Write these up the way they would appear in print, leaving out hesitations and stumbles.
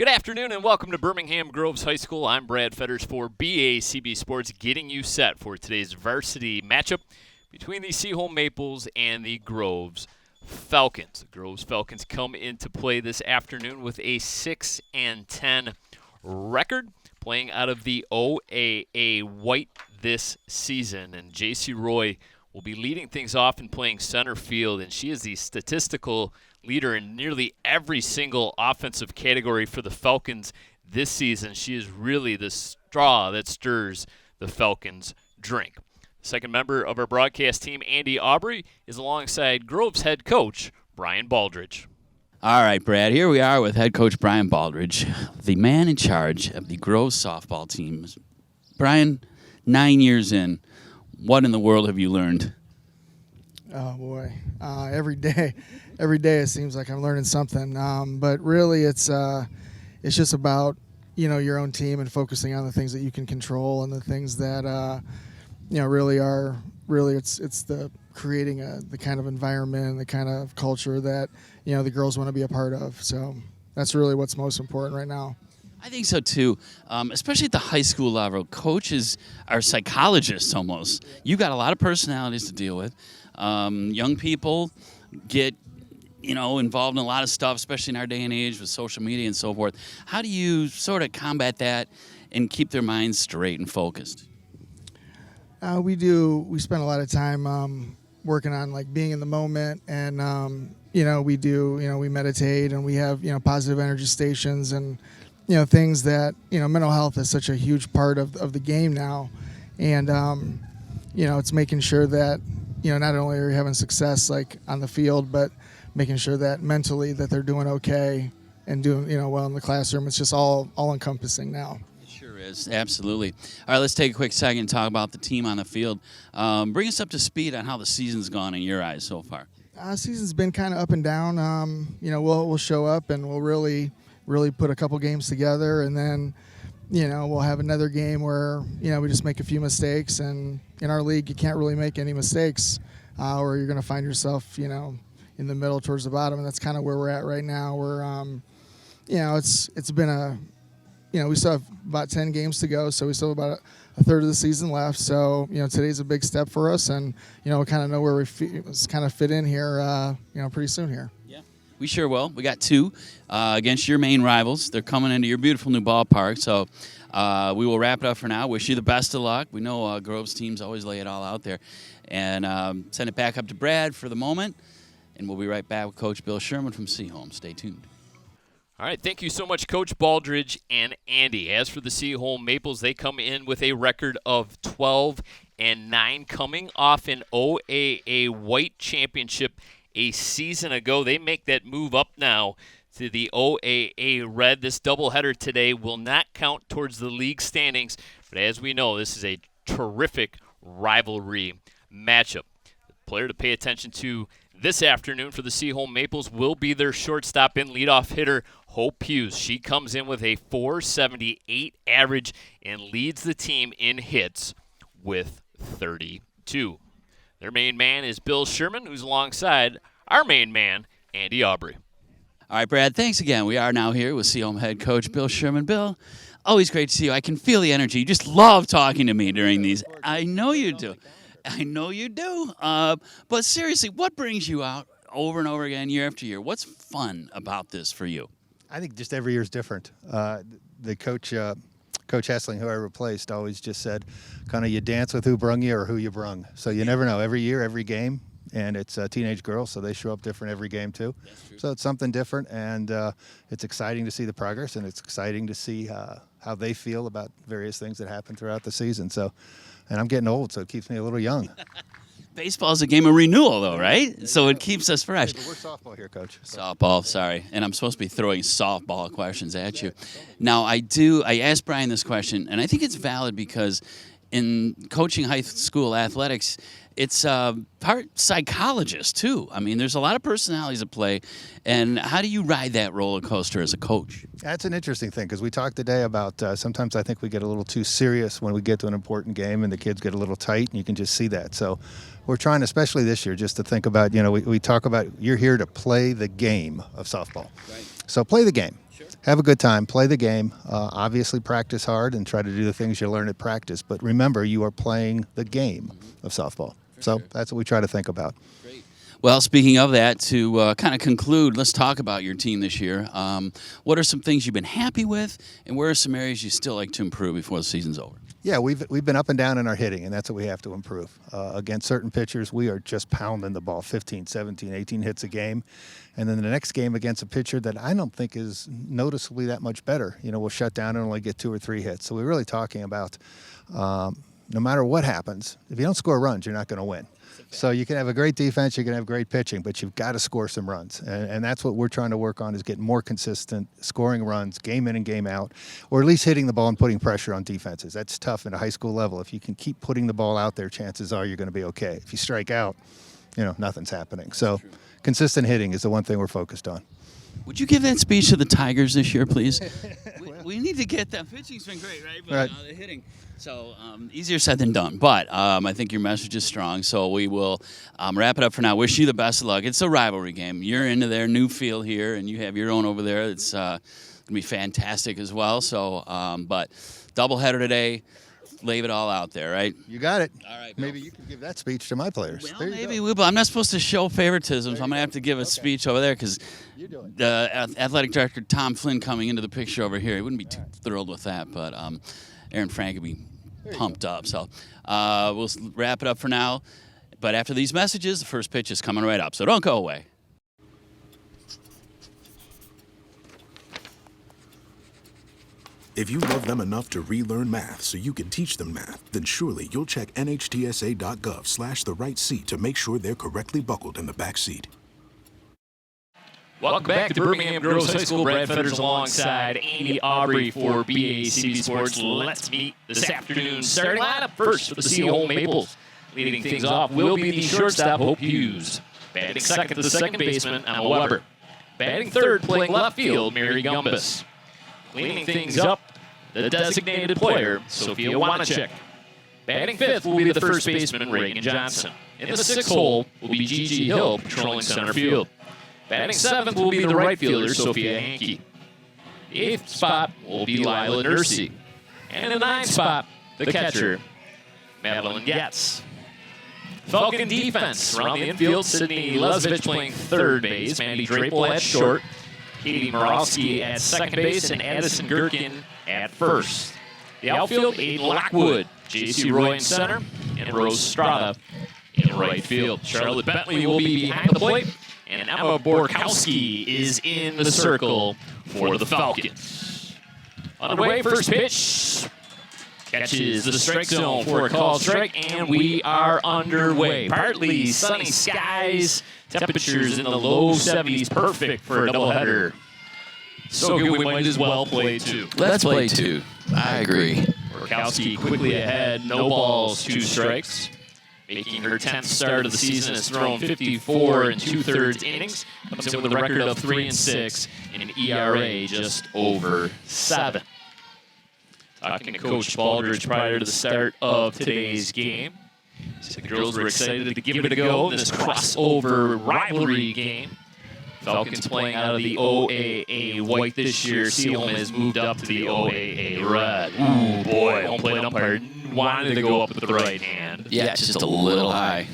Good afternoon and welcome to Birmingham Groves High School. I'm Brad Fetters for BACB Sports, getting you set for today's varsity matchup between the Seaholm Maples and the Groves Falcons. The Groves Falcons come into play this afternoon with a 6-10 record, playing out of the OAA White this season. And J.C. Roy will be leading things off and playing center field, and she is the statistical leader in nearly every single offensive category for the Falcons this season. She is really the straw that stirs the Falcons' drink. The second member of our broadcast team, Andy Aubrey, is alongside Groves head coach Brian Baldridge. All right, Brad, here we are with head coach Brian Baldridge, the man in charge of the Groves softball team. Brian, 9 years in, what in the world have you learned? Oh, boy. Every day it seems like I'm learning something. But really it's just about, your own team and focusing on the things that you can control and the things that, really are, it's the creating the kind of environment and the kind of culture that, the girls want to be a part of. So that's really what's most important right now. I think so, too, especially at the high school level. Coaches are psychologists almost. You got a lot of personalities to deal with. Young people get, involved in a lot of stuff, especially in our day and age with social media and so forth. How do you sort of combat that and keep their minds straight and focused? We spend a lot of time working on being in the moment, and we meditate, and we have positive energy stations and things that mental health is such a huge part of the game now, and it's making sure that not only are you having success on the field, but making sure that mentally that they're doing okay and doing well in the classroom. It's just all encompassing now. It sure is, absolutely. All right, let's take a quick second and talk about the team on the field. Bring us up to speed on how the season's gone in your eyes so far. Season's been kind of up and down. We'll show up and we'll really put a couple games together, and then we'll have another game where we just make a few mistakes, and in our league you can't really make any mistakes or you're going to find yourself in the middle towards the bottom, and that's kind of where we're at right now. We're it's been we still have about 10 games to go, so we still have about a third of the season left. So today's a big step for us, and we kind of know where we kind of fit in here pretty soon here. Yeah, we sure will. We got two against your main rivals. They're coming into your beautiful new ballpark, so we will wrap it up for now. Wish you the best of luck. We know Groves teams always lay it all out there. And send it back up to Brad for the moment, and we'll be right back with Coach Bill Sherman from Seaholm. Stay tuned. All right, thank you so much, Coach Baldridge and Andy. As for the Seaholm Maples, they come in with a record of 12-9, coming off an OAA White Championship a season ago. They make that move up now to the OAA Red. This doubleheader today will not count towards the league standings, but as we know, this is a terrific rivalry matchup. The player to pay attention to this afternoon for the Seaholm Maples will be their shortstop and leadoff hitter, Hope Hughes. She comes in with a .478 average and leads the team in hits with 32. Their main man is Bill Sherman, who's alongside our main man, Andy Aubrey. All right, Brad, thanks again. We are now here with Seaholm head coach Bill Sherman. Bill, always great to see you. I can feel the energy. You just love talking to me during these. I know you do. But seriously, what brings you out over and over again, year after year? What's fun about this for you? I think just every year is different. The coach Hessling, who I replaced, always just said, kind of you dance with who brung you or who you brung. So you never know. Every year, every game, and it's teenage girls, so they show up different every game too. So it's something different, and it's exciting to see the progress, and it's exciting to see how they feel about various things that happen throughout the season. And I'm getting old, so it keeps me a little young. Baseball is a game of renewal, though, right? So it keeps us fresh. Hey, but we're softball here, Coach. Softball, sorry. And I'm supposed to be throwing softball questions at you. Now, I asked Brian this question, and I think it's valid because in coaching high school athletics, it's part psychologist, too. I mean, there's a lot of personalities at play. And how do you ride that roller coaster as a coach? That's an interesting thing because we talked today about sometimes I think we get a little too serious when we get to an important game and the kids get a little tight, and you can just see that. So we're trying, especially this year, just to think about, we talk about you're here to play the game of softball. Right. So play the game. Have a good time. Play the game. Obviously, practice hard and try to do the things you learn at practice. But remember, you are playing the game of softball. So that's what we try to think about. Great. Well, speaking of that, to kind of conclude, let's talk about your team this year. What are some things you've been happy with, and where are some areas you still like to improve before the season's over? Yeah, we've been up and down in our hitting, and that's what we have to improve. Against certain pitchers, we are just pounding the ball 15, 17, 18 hits a game. And then the next game against a pitcher that I don't think is noticeably that much better, we'll shut down and only get 2 or 3 hits. So we're really talking about no matter what happens, if you don't score runs, you're not going to win. So you can have a great defense, you can have great pitching, but you've got to score some runs. And that's what we're trying to work on, is getting more consistent, scoring runs, game in and game out, or at least hitting the ball and putting pressure on defenses. That's tough at a high school level. If you can keep putting the ball out there, chances are you're going to be okay. If you strike out, nothing's happening. So consistent hitting is the one thing we're focused on. Would you give that speech to the Tigers this year, please? we need to get that. Pitching's been great, right? But the hitting. So easier said than done. But I think your message is strong. So we will wrap it up for now. Wish you the best of luck. It's a rivalry game. You're into their new field here, and you have your own over there. It's going to be fantastic as well. So, but doubleheader today. Leave it all out there, right? You got it. All right, Maybe you can give that speech to my players. Well, maybe we will. I'm not supposed to show favoritism, so I'm going to have to give a speech over there because the athletic director, Tom Flynn, coming into the picture over here, he wouldn't be too thrilled with that, but Aaron Frank would be pumped up. So we'll wrap it up for now. But after these messages, the first pitch is coming right up, so don't go away. If you love them enough to relearn math so you can teach them math, then surely you'll check nhtsa.gov/the right seat to make sure they're correctly buckled in the back seat. Welcome back to Birmingham Groves High School. Brad Fetters alongside Andy Aubrey for BACB Sports. Let's meet this afternoon's starting lineup. First for the Seaholm Maples. Leading things off will be the shortstop, Hope Hughes. Batting second, the second baseman, Emma Weber. Batting third, playing left field, Mary Gumbus. Cleaning things up, the designated player, Sophia Wanachek. Batting fifth will be the first baseman, Reagan Johnson. In the sixth hole will be Gigi Hill, patrolling center field. Batting seventh will be the right fielder, Sophia Hankey. The eighth spot will be Lila Nursey. And in the ninth spot, the catcher, Madeline Getz. Falcon defense around the infield, Sydney Lesvich playing third base, Mandy Drapel at short, Katie Morowski at second base, and Addison Gherkin at first. The outfield, Aiden Lockwood, J.C. Roy in center, and Rose Strada in right field. Charlotte Bentley will be behind the plate, and Emma Borkowski is in the circle for the Falcons. Underway, first pitch. Catches the strike zone for a called strike, and we are underway. Partly sunny skies, temperatures in the low 70s, perfect for a doubleheader. So good we might as well play two. Let's play two. I agree. Borkowski quickly ahead, no balls, 2 strikes. Making her 10th start of the season, has thrown 54 and 2/3 innings. Comes in with a record of 3-6 and an ERA just over 7. Talking to Coach Baldridge prior to the start of today's game. He said the girls were excited to give it a go in this crossover rivalry game. Falcons playing out of the OAA white this year. Seaholm has moved up to the OAA red. Ooh, boy, home plate umpire wanted to go up with the right hand. Yeah, it's just a little high.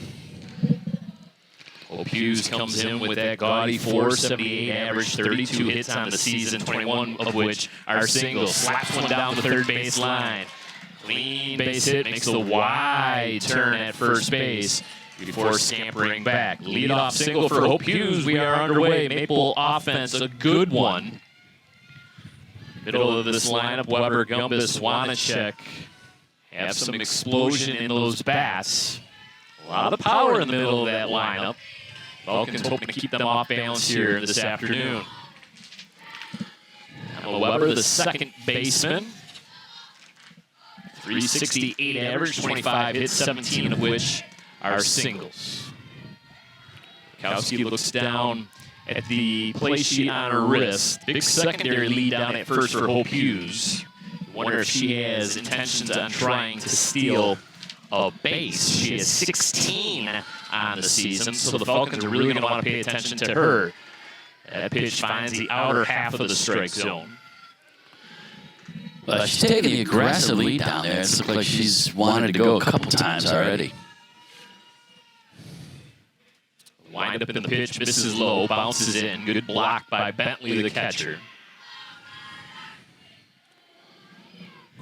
Hope Hughes comes in with that gaudy 478 average, 32 hits on the season, 21 of which are singles. Slaps one down the third base line. Clean base hit, makes a wide turn at first base before scampering back. Leadoff single for Hope Hughes. We are underway. Maple offense, a good one. Middle of this lineup, Weber, Gumbus, Wanachek have some explosion in those bats. A lot of power in the middle of that lineup. Falcons hoping to keep them off balance here this afternoon. Emma Weber, the second baseman. 368 average, 25 hits, 17 of which are singles. Borkowski looks down at the play sheet on her wrist. Big secondary lead down at first for Hope Hughes. Wonder if she has intentions on trying to steal a base. She has 16 on the season, so the Falcons are really going to want to pay attention to her That pitch finds the outer half of the strike zone. But she's taking the aggressive lead down there. It looks like she's wanted to go a couple times already. Wind up in the pitch, misses low, bounces in. Good block by Bentley, the catcher.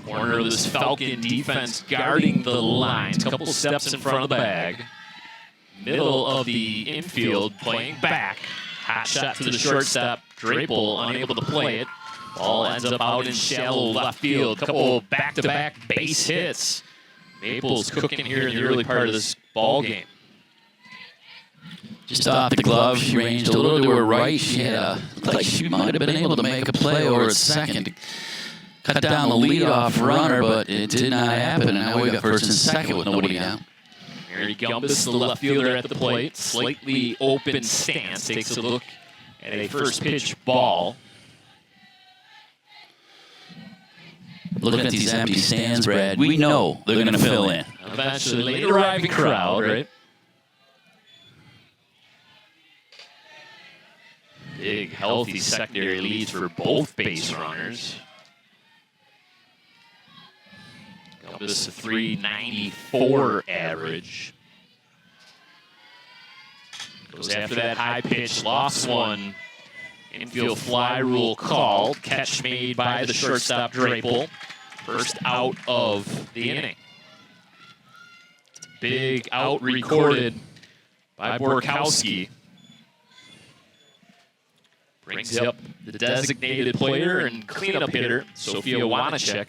Corner of this Falcon defense guarding the lines. Couple steps in front of the bag. Middle of the infield, playing back. Hot shot to the shortstop. Drapel unable to play it. Ball ends up out in shallow left field. Couple back-to-back base hits. Maples cooking here in the early part of this ball game. Just off the glove, she ranged a little to her right. She had looked like she might have been able to make a play over at second to cut down the leadoff runner, but it did not happen. And now we got first and second with nobody out. Mary Gumbus, the left fielder at the plate, slightly open stance, takes a look at a first pitch ball. Looking at these empty stands, Brad, we know they're going to fill in. Eventually, late arriving crowd, right? Big, healthy secondary leads for both base runners. Gumbus, a 394 average. Goes after that high pitch, lost one. Infield fly rule called. Catch made by the shortstop Drapel. First out of the inning. Big out recorded by Borkowski. Brings up the designated player and cleanup hitter, Sophia Wanacek.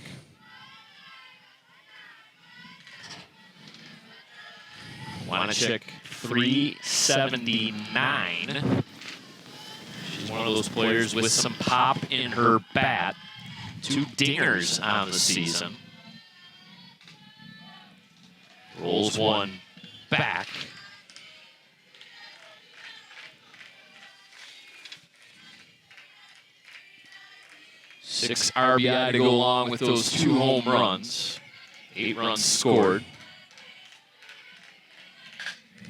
Wanacek, 379. She's one of those players with some pop in her bat. 2 dingers on the season. Rolls one back. Six RBI to go along with those 2 home runs. 8 runs scored.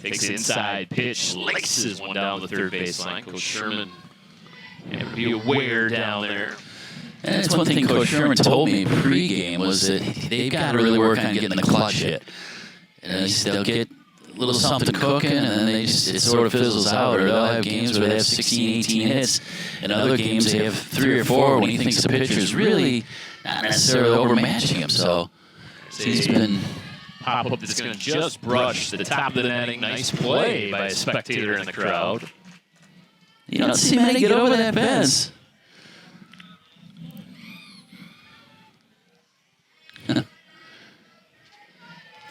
Takes the inside pitch, laces one down the third baseline. Coach Sherman had to be aware down there. And that's one thing Coach Sherman told me pregame was that they've got to really work on getting the clutch hit. And they'll get a little something cooking, and then it sort of fizzles out. Or they'll have games where they have 16, 18 hits, and other games they have 3 or 4 when he thinks the pitcher's really not necessarily overmatching him. So he's been... Pop-up that's going to just brush the top of the netting. Nice play by a spectator in the crowd. You don't see many get over that fence.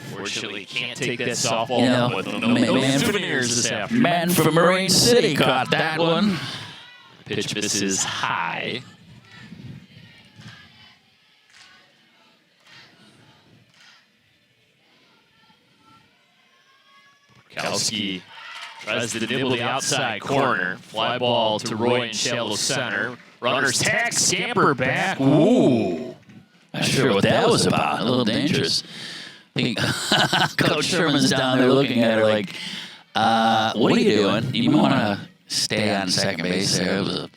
Fortunately, can't take that softball with him. No souvenirs this afternoon. Man from Marine City caught that one. Pitch misses high. Borkowski tries to nibble the outside corner. Fly ball to Roy in shallow center. Runners tag, scamper back. Ooh. Not sure what that was about. A little dangerous. Coach Sherman's down there looking at her like, what are you doing? You want to stay on second base there. It was a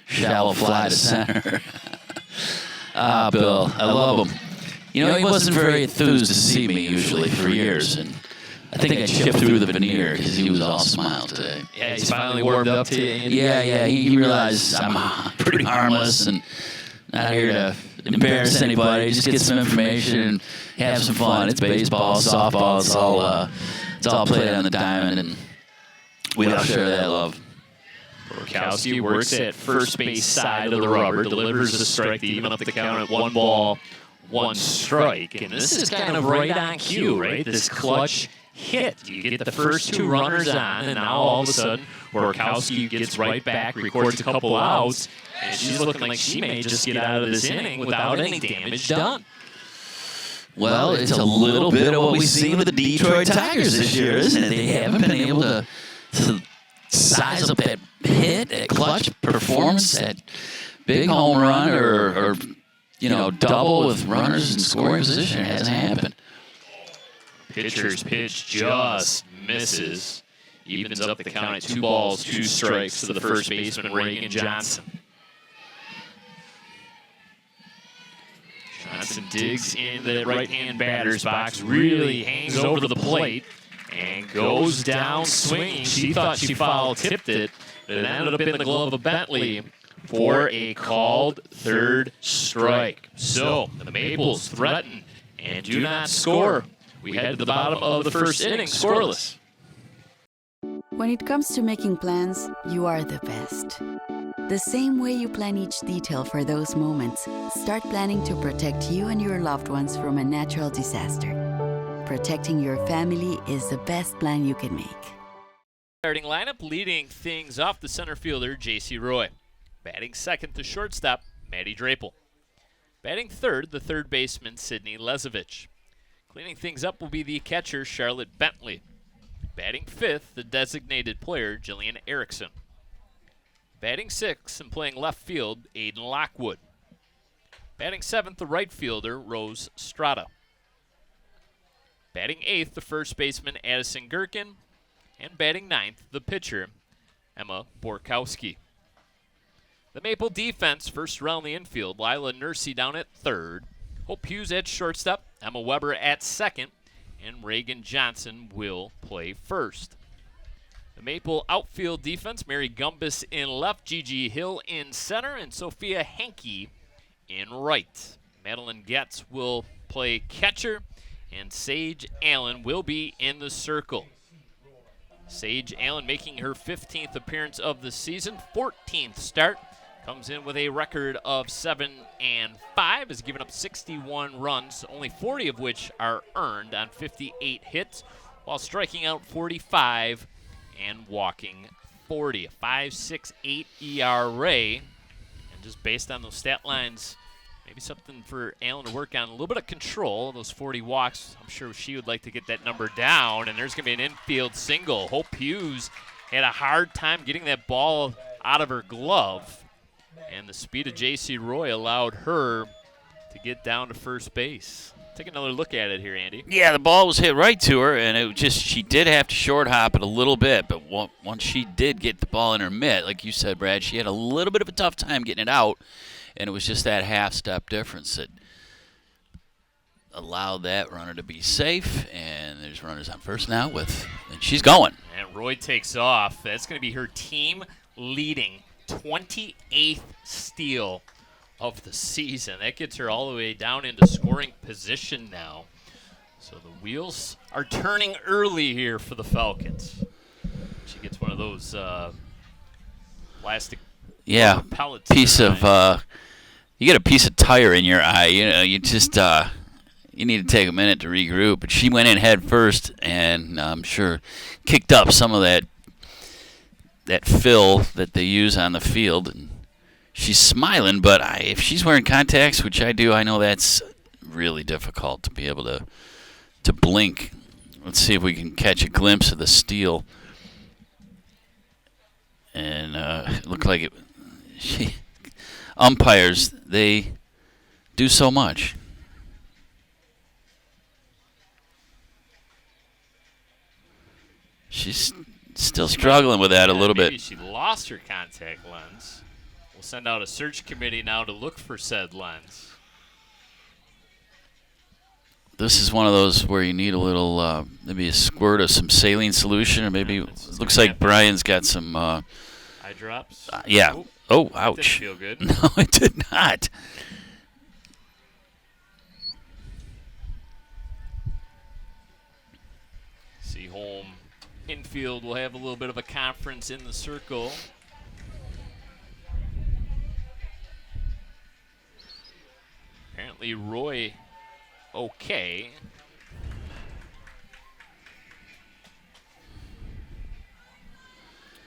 shallow fly to center. Bill, I love him. You know, he wasn't very enthused to see me usually for years, and I think I chipped through the veneer because he was all smile today. Yeah, he's finally warmed up to you, Andy. Yeah, he realized I'm pretty harmless and not here to embarrass anybody. Just get some information and have some fun. It's baseball, softball. It's all played on the diamond, and we all share that love. Borkowski works at first base side of the rubber, delivers a strike to even up the count at 1 ball, 1 strike. And this is kind of right on cue, right? This clutch hit. You get the first 2 runners on, and now all of a sudden, Borkowski gets right back, records a couple outs, and she's looking like she may just get out of this inning without any damage done. Well, it's a little bit of what we've seen with the Detroit Tigers this year, isn't it? They haven't been able to size up that hit, that clutch performance, that big home run or double with runners in scoring position. It hasn't happened. Pitcher's pitch just misses. Evens up the count at 2 balls, 2 strikes to the first baseman, Reagan Johnson. Johnson digs in the right-hand batter's box, really hangs over the plate, and goes down swinging. She thought she foul-tipped it, but it ended up in the glove of Bentley for a called third strike. So the Maples threaten and do not score. We head to the bottom of the first inning, scoreless. When it comes to making plans, you are the best. The same way you plan each detail for those moments, start planning to protect you and your loved ones from a natural disaster. Protecting your family is the best plan you can make. Starting lineup, leading things off, the center fielder, J.C. Roy. Batting second, the shortstop, Maddie Drapel. Batting third, the third baseman, Sydney Lezovich. Cleaning things up will be the catcher, Charlotte Bentley. Batting fifth, the designated player, Jillian Erickson. Batting sixth and playing left field, Aiden Lockwood. Batting seventh, the right fielder, Rose Strata. Batting eighth, the first baseman, Addison Gherkin. And batting ninth, the pitcher, Emma Borkowski. The Maple defense, first around the infield, Lila Nursey down at third. Hope Hughes at shortstop, Emma Weber at second, and Reagan Johnson will play first. The Maple outfield defense, Mary Gumbus in left, Gigi Hill in center, and Sophia Henke in right. Madeline Getz will play catcher, and Sage Allen will be in the circle. Sage Allen making her 15th appearance of the season, 14th start. Comes in with a record of 7-5, has given up 61 runs, only 40 of which are earned on 58 hits, while striking out 45 and walking 40. A 5.68 ERA. And just based on those stat lines, maybe something for Allen to work on. A little bit of control, those 40 walks. I'm sure she would like to get that number down. And there's going to be an infield single. Hope Hughes had a hard time getting that ball out of her glove. And the speed of J.C. Roy allowed her to get down to first base. Take another look at it here, Andy. Yeah, the ball was hit right to her, and she did have to short hop it a little bit, but once she did get the ball in her mitt, like you said, Brad, she had a little bit of a tough time getting it out, and it was just that half-step difference that allowed that runner to be safe, and there's runners on first now and she's going. And Roy takes off. That's going to be her team-leading 28th steal of the season. That gets her all the way down into scoring position now. So the wheels are turning early here for the Falcons. She gets one of those plastic pellets. Piece of you get a piece of tire in your eye. You know, you just you need to take a minute to regroup. But she went in head first, and I'm sure kicked up some of that fill that they use on the field. And she's smiling, but if she's wearing contacts, which I do, I know that's really difficult to be able to blink. Let's see if we can catch a glimpse of the steal. And it looked like it. Umpires, they do so much. She's still struggling with that a little bit. Maybe she lost her contact lens. We'll send out a search committee now to look for said lens. This is one of those where you need a little, maybe a squirt of some saline solution, or maybe it looks like Brian's got some eye drops. Yeah. Oh, ouch! Didn't feel good. No, it did not. Seaholm infield will have a little bit of a conference in the circle. Apparently Roy okay.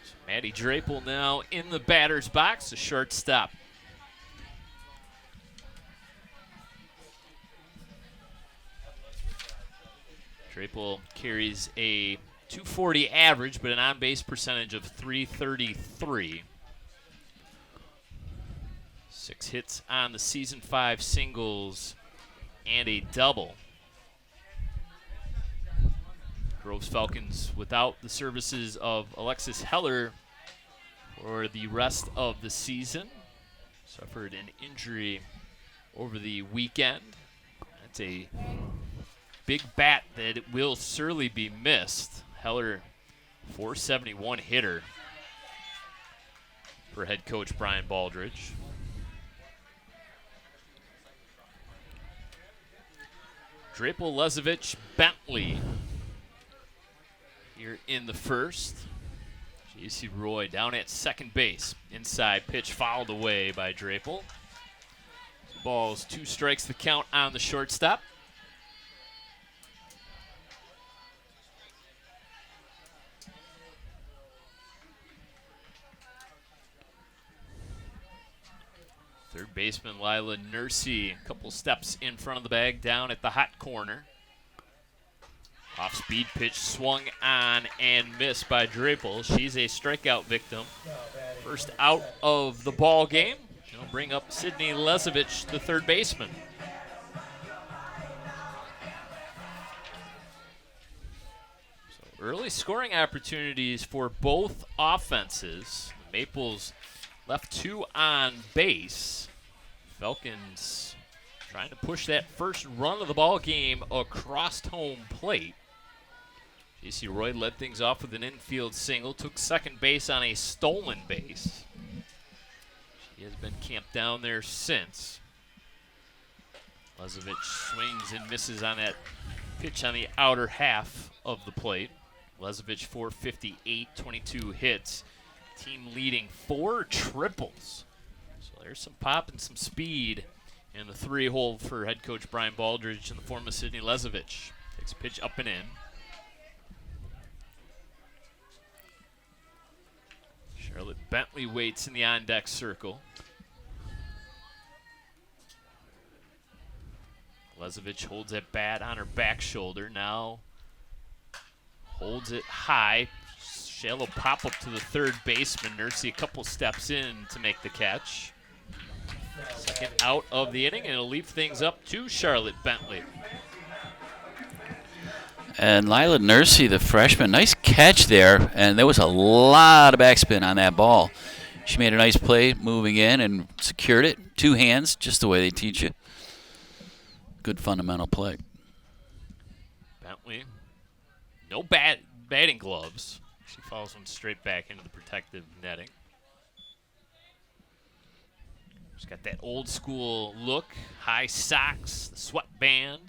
So Maddie Drapel now in the batter's box, a shortstop. Drapel carries a .240 average, but an on-base percentage of .333. 6 hits on the season, 5 singles, and a double. Groves Falcons without the services of Alexis Heller for the rest of the season. Suffered an injury over the weekend. That's a big bat that it will surely be missed. Heller, 471 hitter for head coach Brian Baldridge. Drapel, Lezovich, Bentley here in the first. J.C. Roy down at second base. Inside pitch fouled away by Drapel. Balls, 2 strikes the count on the shortstop. Third baseman Lila Nursey, a couple steps in front of the bag, down at the hot corner. Off-speed pitch swung on and missed by Drapel. She's a strikeout victim. First out of the ball game. She'll bring up Sydney Lezovich, the third baseman. So early scoring opportunities for both offenses. The Maples left 2 on base. Falcons trying to push that first run of the ball game across home plate. J.C. Roy led things off with an infield single, took second base on a stolen base. She has been camped down there since. Lezovich swings and misses on that pitch on the outer half of the plate. Lezovich 458, 22 hits. Team leading 4 triples. So there's some pop and some speed in the 3-hole for head coach Brian Baldridge in the form of Sydney Lezovich. Takes a pitch up and in. Charlotte Bentley waits in the on-deck circle. Lezovich holds that bat on her back shoulder. Now holds it high. Shallow pop-up to the third baseman. Nursey a couple steps in to make the catch. Second out of the inning, and it'll leave things up to Charlotte Bentley. And Lila Nursey, the freshman, nice catch there, and there was a lot of backspin on that ball. She made a nice play moving in and secured it. 2 hands, just the way they teach you. Good fundamental play. Bentley, no batting gloves. She follows one straight back into the protective netting. She's got that old school look, high socks, the sweatband.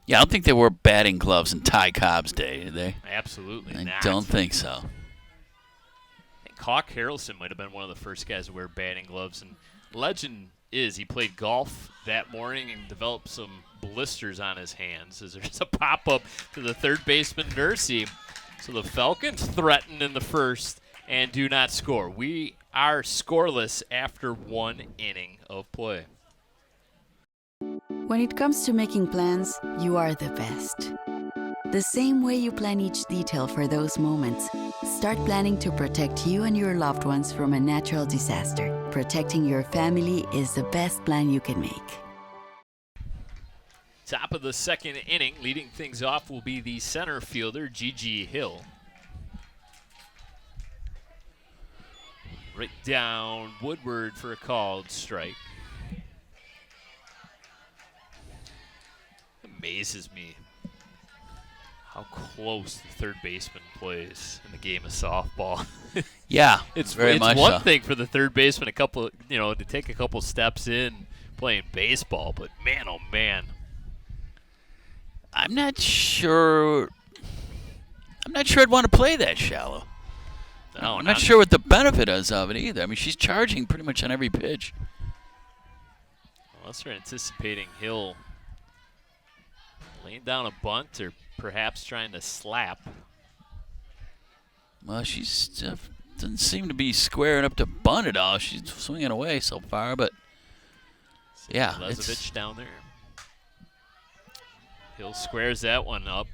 Yeah, I don't think they wore batting gloves in Ty Cobb's day, did they? Absolutely I not. don't think so. I think Hawk Harrelson might have been one of the first guys to wear batting gloves. And legend is he played golf that morning and developed some blisters on his hands as there's a pop-up to the third baseman, Nursey. So the Falcons threaten in the first and do not score. We are scoreless after 1 inning of play. When it comes to making plans, you are the best. The same way you plan each detail for those moments, start planning to protect you and your loved ones from a natural disaster. Protecting your family is the best plan you can make. Top of the second inning, leading things off will be the center fielder, Gigi Hill. Right down Woodward for a called strike. Amazes me how close the third baseman plays in the game of softball. Yeah, it's very much one so. thing for the third baseman to take a couple steps in playing baseball, but man, oh man. I'm not sure I'd want to play that shallow. No, I'm not sure what the benefit is of it either. I mean, she's charging pretty much on every pitch. Unless they're anticipating Hill laying down a bunt or perhaps trying to slap. Well, she's doesn't seem to be squaring up to bunt at all. She's swinging away so far, but yeah. Lezovich down there. Hill squares that one up.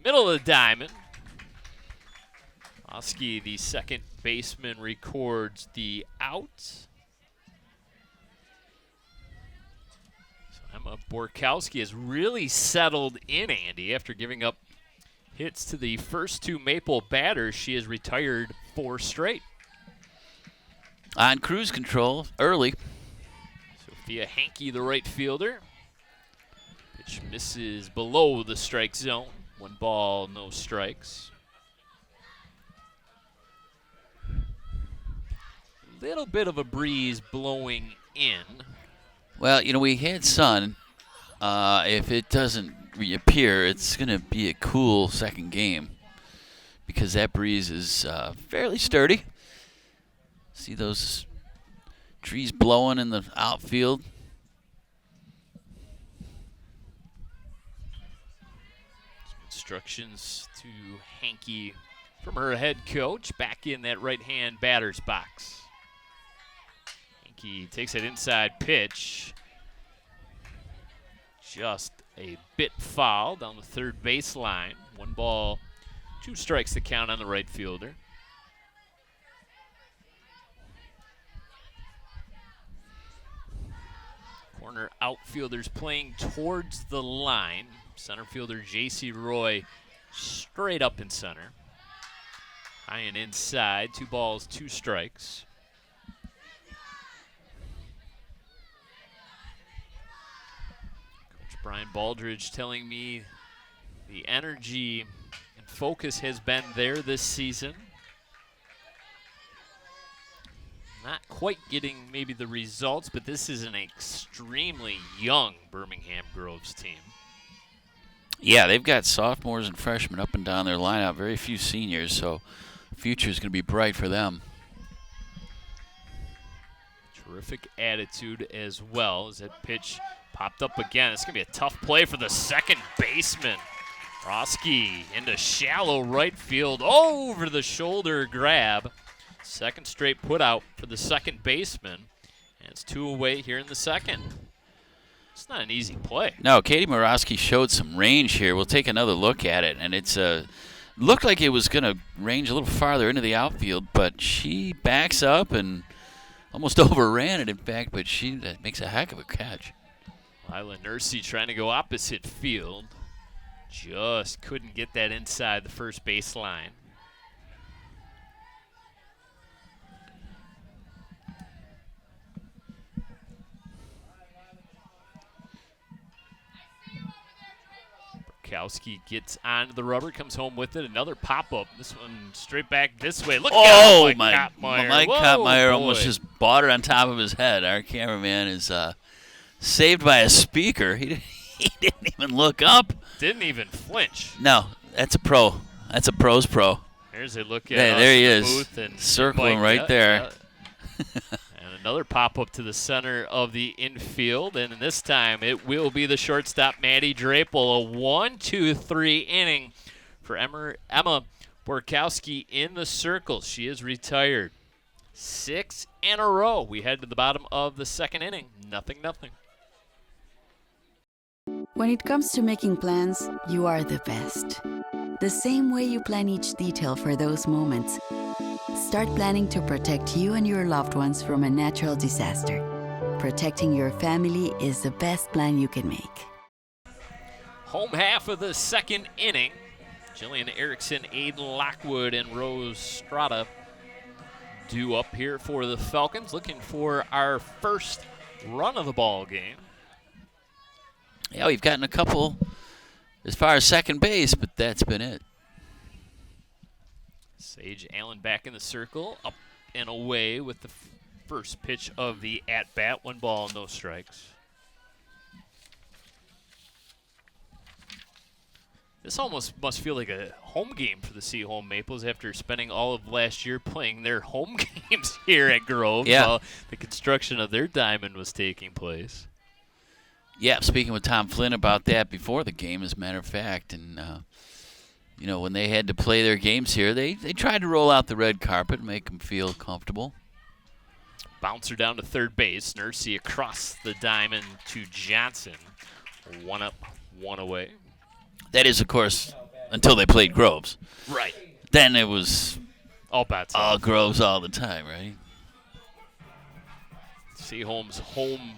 Middle of the diamond. Oski, the second baseman, records the out. So Emma Borkowski has really settled in, Andy, after giving up hits to the first 2 Maple batters. She has retired 4 straight. On cruise control early. Sophia Hankey, the right fielder. Pitch misses below the strike zone. 1 ball, no strikes. Little bit of a breeze blowing in. Well, we had sun. If it doesn't reappear, it's going to be a cool second game because that breeze is fairly sturdy. See those trees blowing in the outfield? Some instructions to Hankey from her head coach. Back in that right-hand batter's box. Hankey takes that inside pitch. Just a bit foul down the third baseline. 1 ball, 2 strikes to count on the right fielder. Corner outfielders playing towards the line. Center fielder J.C. Roy straight up in center. High and inside, 2 balls, 2 strikes. Coach Brian Baldridge telling me the energy and focus has been there this season. Not quite getting maybe the results, but this is an extremely young Birmingham Groves team. Yeah, they've got sophomores and freshmen up and down their lineup, very few seniors, so the future is going to be bright for them. Terrific attitude as well as that pitch popped up again. It's going to be a tough play for the second baseman. Roski into shallow right field, over the shoulder grab. Second straight put out for the second baseman. And it's 2 away here in the second. It's not an easy play. No, Katie Morosky showed some range here. We'll take another look at it. And it's looked like it was going to range a little farther into the outfield, but she backs up and almost overran it, in fact, but she makes a heck of a catch. Lila Nursey trying to go opposite field. Just couldn't get that inside the first baseline. Kowski gets onto the rubber, comes home with it. Another pop-up. This one straight back this way. Look out, Mike Kottmeyer. Mike Kottmeyer almost just bought it on top of his head. Our cameraman is saved by a speaker. He didn't even look up. Didn't even flinch. No, that's a pro. That's a pro's pro. There's a look at there he is, booth and circling Mike, right there. And another pop-up to the center of the infield, and this time it will be the shortstop, Maddie Drapel. A 1-2-3 inning for Emma Borkowski in the circle. She is retired. 6 in a row. We head to the bottom of the second inning. 0-0. When it comes to making plans, you are the best. The same way you plan each detail for those moments, start planning to protect you and your loved ones from a natural disaster. Protecting your family is the best plan you can make. Home half of the second inning. Jillian Erickson, Aiden Lockwood, and Rose Strata due up here for the Falcons, looking for our first run of the ball game. Yeah, we've gotten a couple as far as second base, but that's been it. Sage Allen back in the circle, up and away with the first pitch of the at-bat. 1 ball, no strikes. This almost must feel like a home game for the Seaholm Maples after spending all of last year playing their home games here at Groves while the construction of their diamond was taking place. Yeah, speaking with Tom Flynn about that before the game, as a matter of fact, and when they had to play their games here, they tried to roll out the red carpet and make them feel comfortable. Bouncer down to third base. Nursey across the diamond to Johnson. 1 up, 1 away. That is, of course, until they played Groves. Right. Then it was all bats all off. Groves all the time, right? Seaholm's home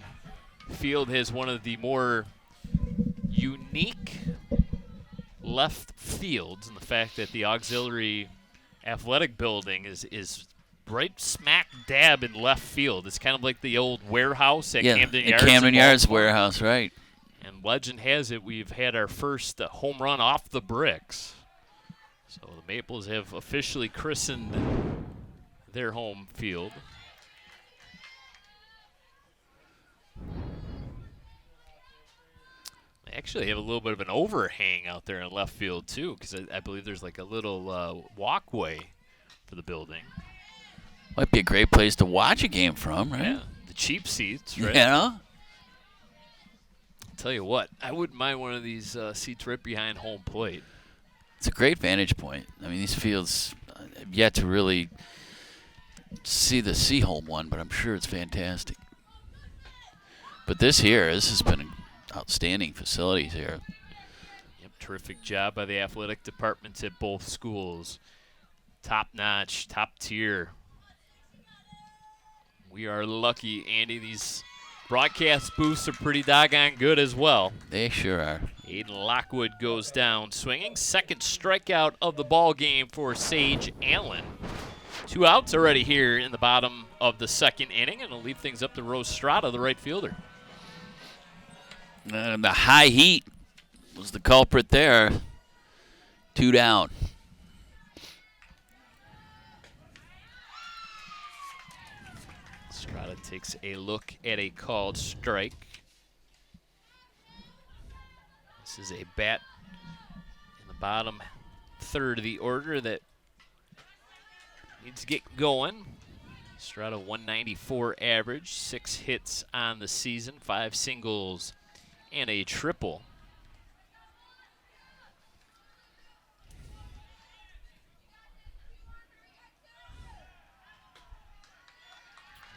field has one of the more unique left fields and the fact that the auxiliary athletic building is right smack dab in left field. It's kind of like the old warehouse at Camden Yards. Camden Yards warehouse, right. And legend has it we've had our first home run off the bricks. So the Maples have officially christened their home field. They actually have a little bit of an overhang out there in left field, too, because I believe there's like a little walkway for the building. Might be a great place to watch a game from, right? Yeah, the cheap seats, right? Yeah. Tell you what, I wouldn't mind one of these seats right behind home plate. It's a great vantage point. I mean, these fields, I've yet to really see the Seaholm one, but I'm sure it's fantastic. But this has been outstanding facilities here. Yep, terrific job by the athletic departments at both schools. Top notch, top tier. We are lucky, Andy. These broadcast booths are pretty doggone good as well. They sure are. Aiden Lockwood goes down swinging. Second strikeout of the ball game for Sage Allen. 2 outs already here in the bottom of the second inning, and it'll leave things up to Rose Strata, the right fielder. And the high heat was the culprit there. 2 down. Strata takes a look at a called strike. This is a bat in the bottom third of the order that needs to get going. Strata 194 average, 6 hits on the season, 5 singles and a triple.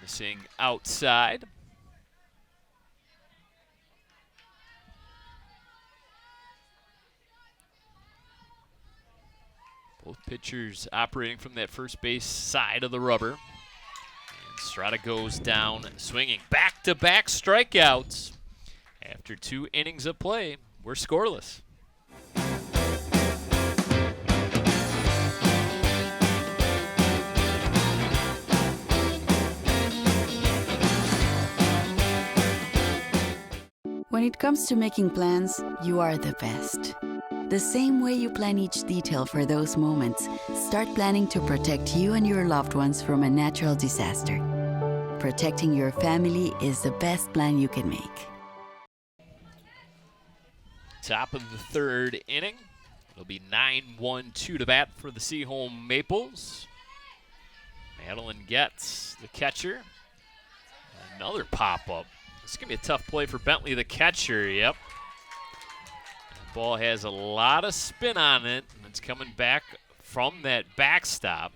Missing outside. Both pitchers operating from that first base side of the rubber. And Strata goes down swinging. Back-to-back strikeouts. After 2 innings of play, we're scoreless. When it comes to making plans, you are the best. The same way you plan each detail for those moments, start planning to protect you and your loved ones from a natural disaster. Protecting your family is the best plan you can make. Top of the third inning. It'll be 9-1-2 to bat for the Seaholm Maples. Madeline gets the catcher. Another pop-up. This is going to be a tough play for Bentley, the catcher. Yep. The ball has a lot of spin on it, and it's coming back from that backstop.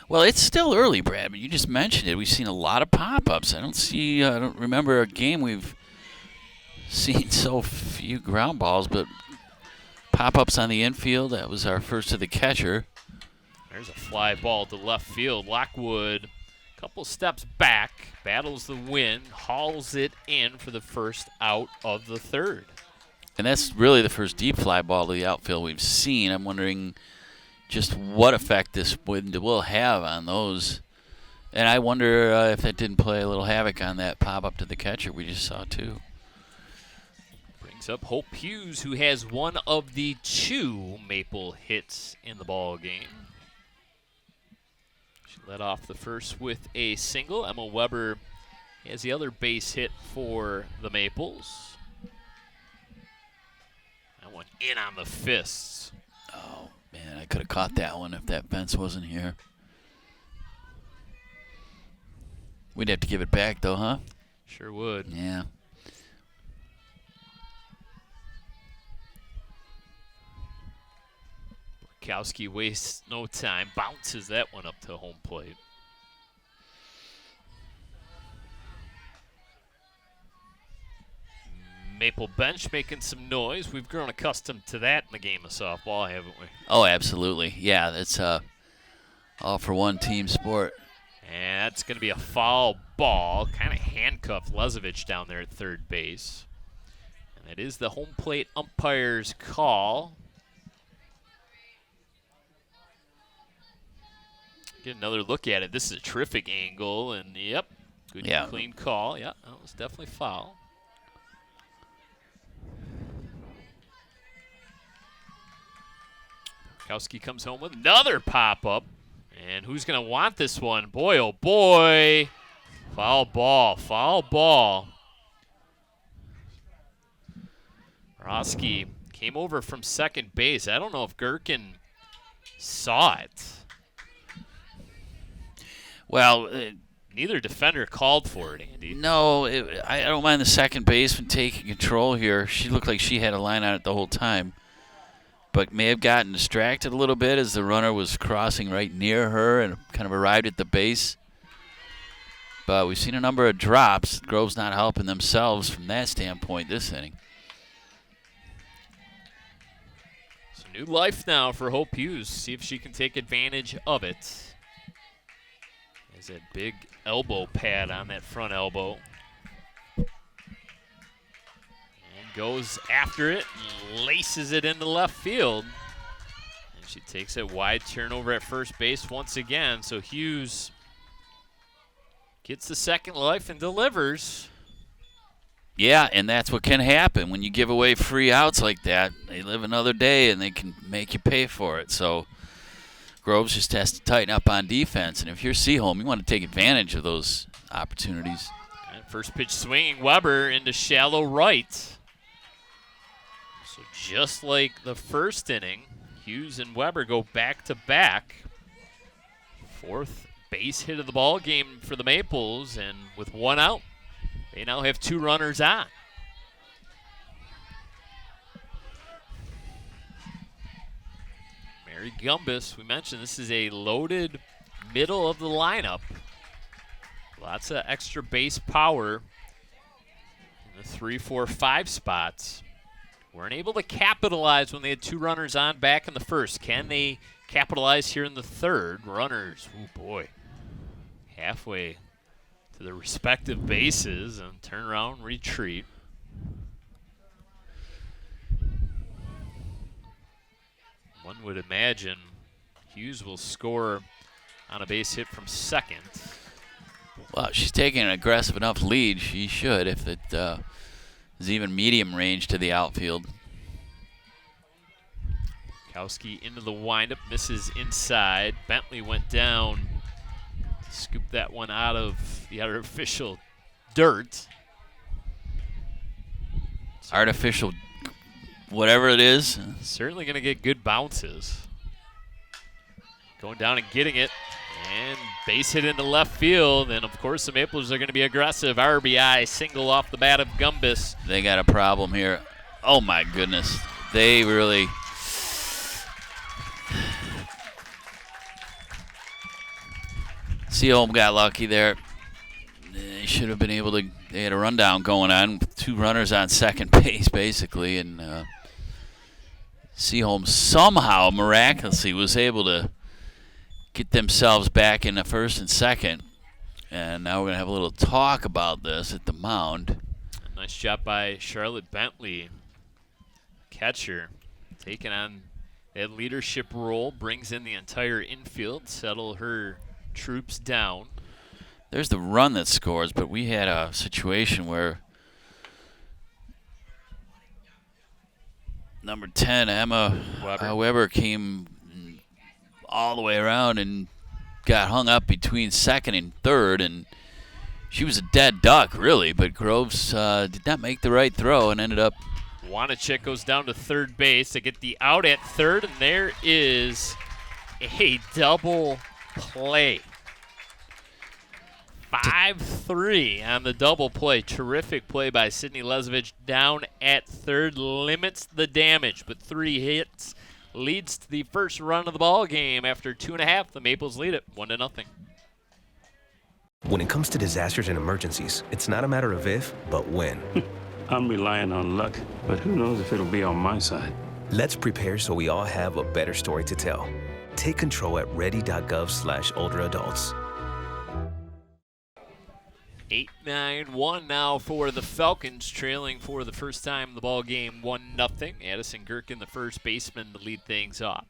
Well, it's still early, Brad, but you just mentioned it. We've seen a lot of pop-ups. I don't remember a game we've seen so few ground balls, but pop-ups on the infield. That was our first to the catcher. There's a fly ball to left field. Lockwood, a couple steps back, battles the wind, hauls it in for the first out of the third. And that's really the first deep fly ball to the outfield we've seen. I'm wondering just what effect this wind will have on those. And I wonder if that didn't play a little havoc on that pop-up to the catcher we just saw, too. Brings up Hope Hughes, who has one of the 2 Maple hits in the ball game. She led off the first with a single. Emma Weber has the other base hit for the Maples. That one in on the fists. Oh, man, I could have caught that one if that fence wasn't here. We'd have to give it back, though, huh? Sure would. Yeah. Borkowski wastes no time, bounces that one up to home plate. Maple bench making some noise. We've grown accustomed to that in the game of softball, haven't we? Oh, absolutely. Yeah, that's all for one team sport. And that's going to be a foul ball. Kind of handcuffed Lezovich down there at third base. That is the home plate umpire's call. Get another look at it. This is a terrific angle, and yep, good clean call. Yeah, that was definitely foul. Kowski comes home with another pop-up. And who's going to want this one? Boy, oh boy. Foul ball, foul ball. Roski came over from second base. I don't know if Gherkin saw it. Well, neither defender called for it, Andy. No, I don't mind the second baseman taking control here. She looked like she had a line on it the whole time, but may have gotten distracted a little bit as the runner was crossing right near her and kind of arrived at the base. But we've seen a number of drops. Groves not helping themselves from that standpoint this inning. So new life now for Hope Hughes. See if she can take advantage of it. There's that big elbow pad on that front elbow. And goes after it, laces it into left field. And she takes it wide, turnover at first base once again. So Hughes gets the second life and delivers. Yeah, and that's what can happen when you give away free outs like that. They live another day, and they can make you pay for it. So Groves just has to tighten up on defense. And if you're Seaholm, you want to take advantage of those opportunities. And first pitch swinging, Weber into shallow right. So just like the first inning, Hughes and Weber go back-to-back. Fourth base hit of the ball game for the Maples, and with one out, they now have two runners on. Mary Gumbus, we mentioned this is a loaded middle of the lineup. Lots of extra base power in the 3, 4, 5 spots. Weren't able to capitalize when they had two runners on back in the first. Can they capitalize here in the third? Runners, oh boy, halfway to their respective bases and turn around, retreat. One would imagine Hughes will score on a base hit from second. Well, she's taking an aggressive enough lead. She should if it is even medium range to the outfield. Kowski into the windup, misses inside. Bentley went down to scoop that one out of the artificial dirt. Artificial, whatever it is. Certainly going to get good bounces. Going down and getting it. And base hit into left field. And, of course, the Maples are going to be aggressive. RBI single off the bat of Gumbus. They got a problem here. Oh, my goodness. They really... Seaholm got lucky there. They should have been able to... They had a rundown going on. Two runners on second base, basically. And Seaholm somehow, miraculously, was able to get themselves back in the first and second. And now we're going to have a little talk about this at the mound. Nice job by Charlotte Bentley, catcher, taking on that leadership role, brings in the entire infield, settle her troops down. There's the run that scores, but we had a situation where number 10, Emma Weber came all the way around and got hung up between second and third, and she was a dead duck, really, but Groves did not make the right throw and ended up... Wanachek goes down to third base to get the out at third, and there is a double play. 5-3 on the double play. Terrific play by Sydney Lesovich down at third, limits the damage, but 3 hits leads to the first run of the ball game. After 2.5, the Maples lead it 1-0. When it comes to disasters and emergencies, it's not a matter of if, but when. I'm relying on luck, but who knows if it'll be on my side. Let's prepare so we all have a better story to tell. Take control at ready.gov/olderadults. 8-9-1 now for the Falcons, trailing for the first time in the ball game 1-0. Addison Gherkin, the first baseman, to lead things off.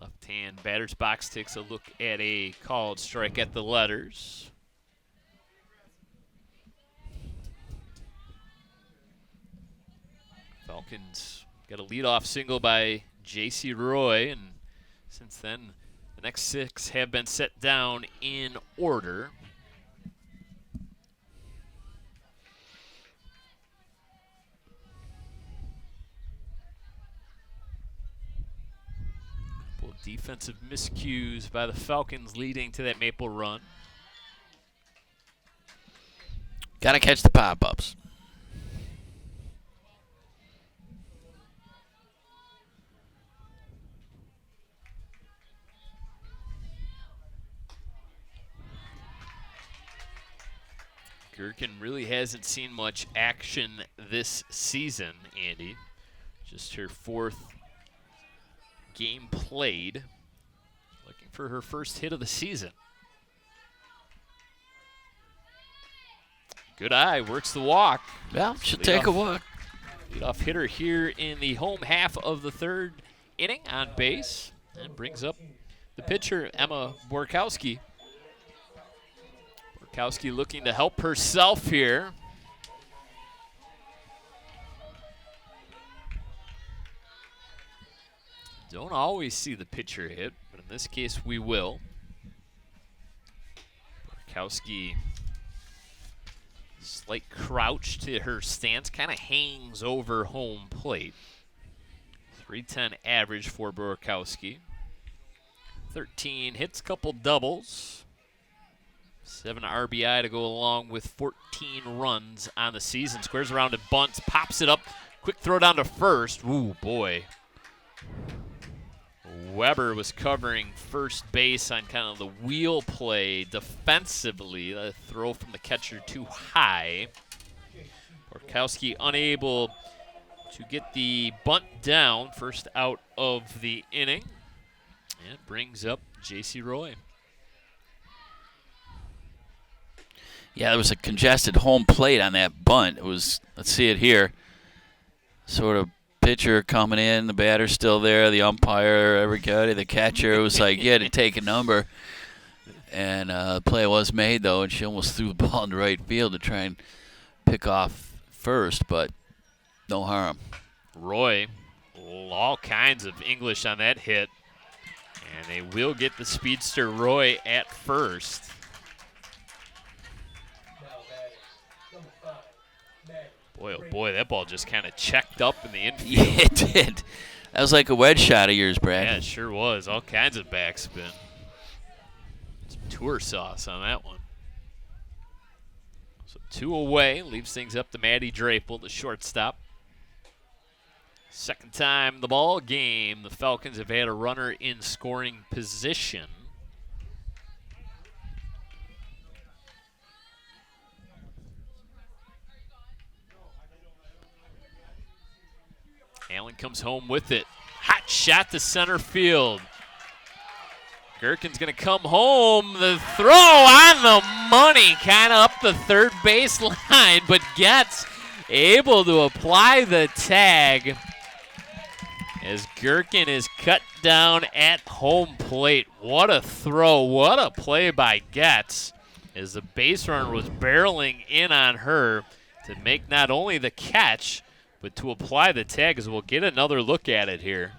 Left-hand batter's box takes a look at a called strike at the letters. Falcons got a leadoff single by J.C. Roy, and since then, the next 6 have been set down in order. Couple of defensive miscues by the Falcons leading to that Maple run. Got to catch the pop-ups. Gherkin really hasn't seen much action this season, Andy. Just her 4th game played. Looking for her first hit of the season. Good eye, works the walk. Well, should take a walk. Leadoff hitter here in the home half of the 3rd inning on base. And brings up the pitcher, Emma Borkowski. Borkowski looking to help herself here. Don't always see the pitcher hit, but in this case we will. Borkowski, slight crouch to her stance, kind of hangs over home plate. 310 average for Borkowski. 13 hits, couple doubles. 7 RBI to go along with 14 runs on the season. Squares around and bunts, pops it up. Quick throw down to first. Ooh, boy. Weber was covering first base on kind of the wheel play defensively. The throw from the catcher too high. Borkowski unable to get the bunt down. First out of the inning. And brings up J.C. Roy. Yeah, there was a congested home plate on that bunt. It was, let's see it here, sort of pitcher coming in, the batter's still there, the umpire, everybody, the catcher. It was like you had to take a number. And the play was made, though, and she almost threw the ball into right field to try and pick off first, but no harm. Roy, all kinds of English on that hit. And they will get the speedster Roy at first. Boy, oh boy, that ball just kind of checked up in the infield. Yeah, it did. That was like a wedge shot of yours, Brad. Yeah, it sure was. All kinds of backspin. Some tour sauce on that one. So 2 away, leaves things up to Maddie Drapel, the shortstop. Second time the ball game, the Falcons have had a runner in scoring position. Allen comes home with it. Hot shot to center field. Gherkin's going to come home. The throw on the money, kind of up the third base line, but gets able to apply the tag as Gherkin is cut down at home plate. What a throw. What a play by Getz as the base runner was barreling in on her to make not only the catch, but to apply the tag, as we'll get another look at it here.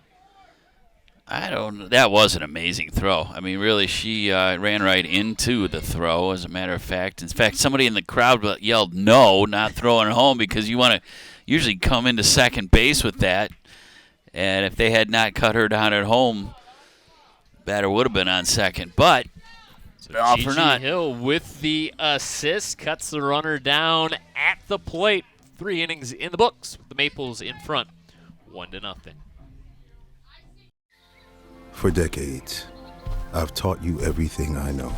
I don't know. That was an amazing throw. I mean, really, she ran right into the throw, as a matter of fact. In fact, somebody in the crowd yelled, no, not throwing it home, because you want to usually come into second base with that. And if they had not cut her down at home, batter would have been on second. But, all for naught. Hill with the assist, cuts the runner down at the plate. 3 innings in the books, with the Maples in front, 1-0. For decades, I've taught you everything I know.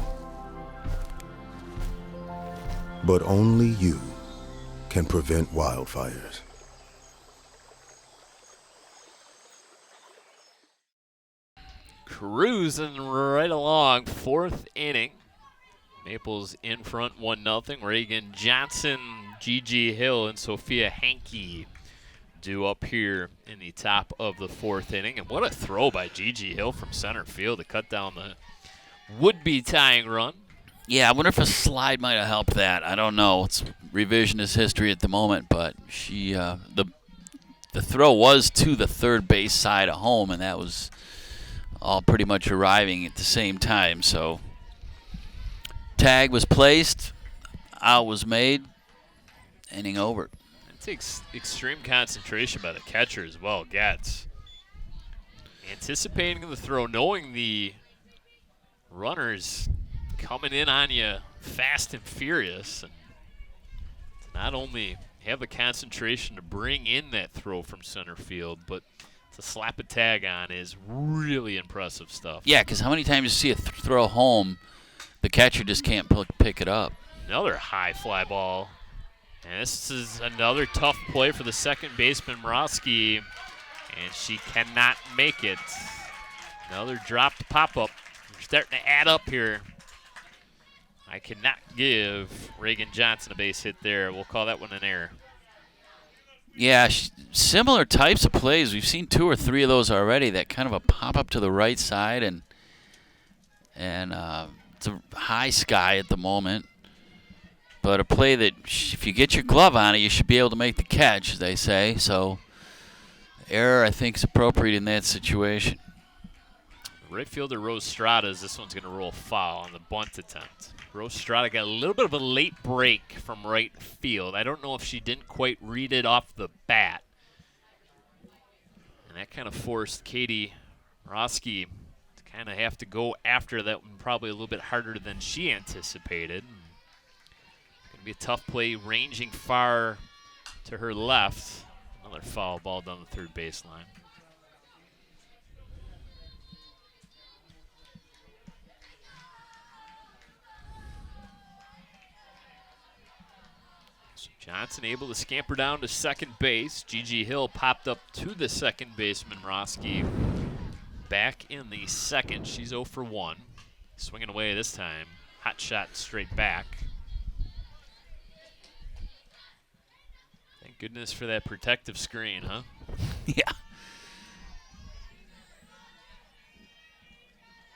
But only you can prevent wildfires. Cruising right along, 4th inning. Maples in front 1-0. Reagan Johnson, Gigi Hill, and Sophia Hankey due up here in the top of the 4th inning. And what a throw by Gigi Hill from center field to cut down the would-be tying run. Yeah, I wonder if a slide might have helped that. I don't know. It's revisionist history at the moment, but she the throw was to the third base side of home, and that was all pretty much arriving at the same time. So tag was placed, out was made, inning over. It takes extreme concentration by the catcher as well. Getz anticipating the throw, knowing the runners coming in on you fast and furious, and to not only have the concentration to bring in that throw from center field, but to slap a tag on is really impressive stuff. Yeah, because how many times you see a throw home, the catcher just can't pick it up. Another high fly ball. And this is another tough play for the second baseman, Morosky, and she cannot make it. Another dropped pop-up. We're starting to add up here. I cannot give Reagan Johnson a base hit there. We'll call that one an error. Yeah, similar types of plays. We've seen 2 or 3 of those already. That kind of a pop-up to the right side, and it's a high sky at the moment. But a play that if you get your glove on it, you should be able to make the catch, as they say. So error, I think, is appropriate in that situation. Right fielder Rose Strada's, this one's going to roll foul on the bunt attempt. Rose Strada got a little bit of a late break from right field. I don't know if she didn't quite read it off the bat. And that kind of forced Katie Morosky to kind of have to go after that one probably a little bit harder than she anticipated. It's going to be a tough play ranging far to her left. Another foul ball down the third baseline. Johnson able to scamper down to second base. Gigi Hill popped up to the second baseman, Morosky. Back in the second. She's 0 for 1. Swinging away this time. Hot shot straight back. Thank goodness for that protective screen, huh? Yeah.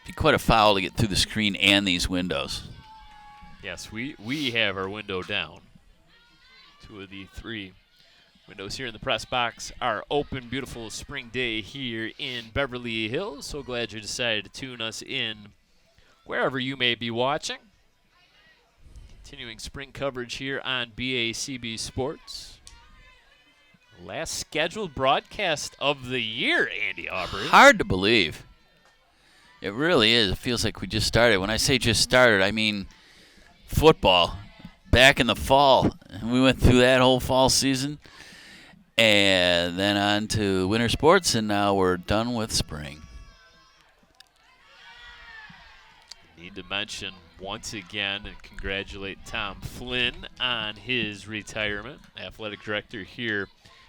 Be quite a foul to get through the screen and these windows. Yes, we have our window down. 2 of the 3 windows here in the press box are open. Beautiful spring day here in Beverly Hills. So glad you decided to tune us in wherever you may be watching. Continuing spring coverage here on BACB Sports. Last scheduled broadcast of the year, Andy Aubrey. Hard to believe. It really is. It feels like we just started. When I say just started, I mean football. Back in the fall. We went through that whole fall season. And then on to winter sports, and now we're done with spring. Need to mention once again and congratulate Tom Flynn on his retirement. Athletic director here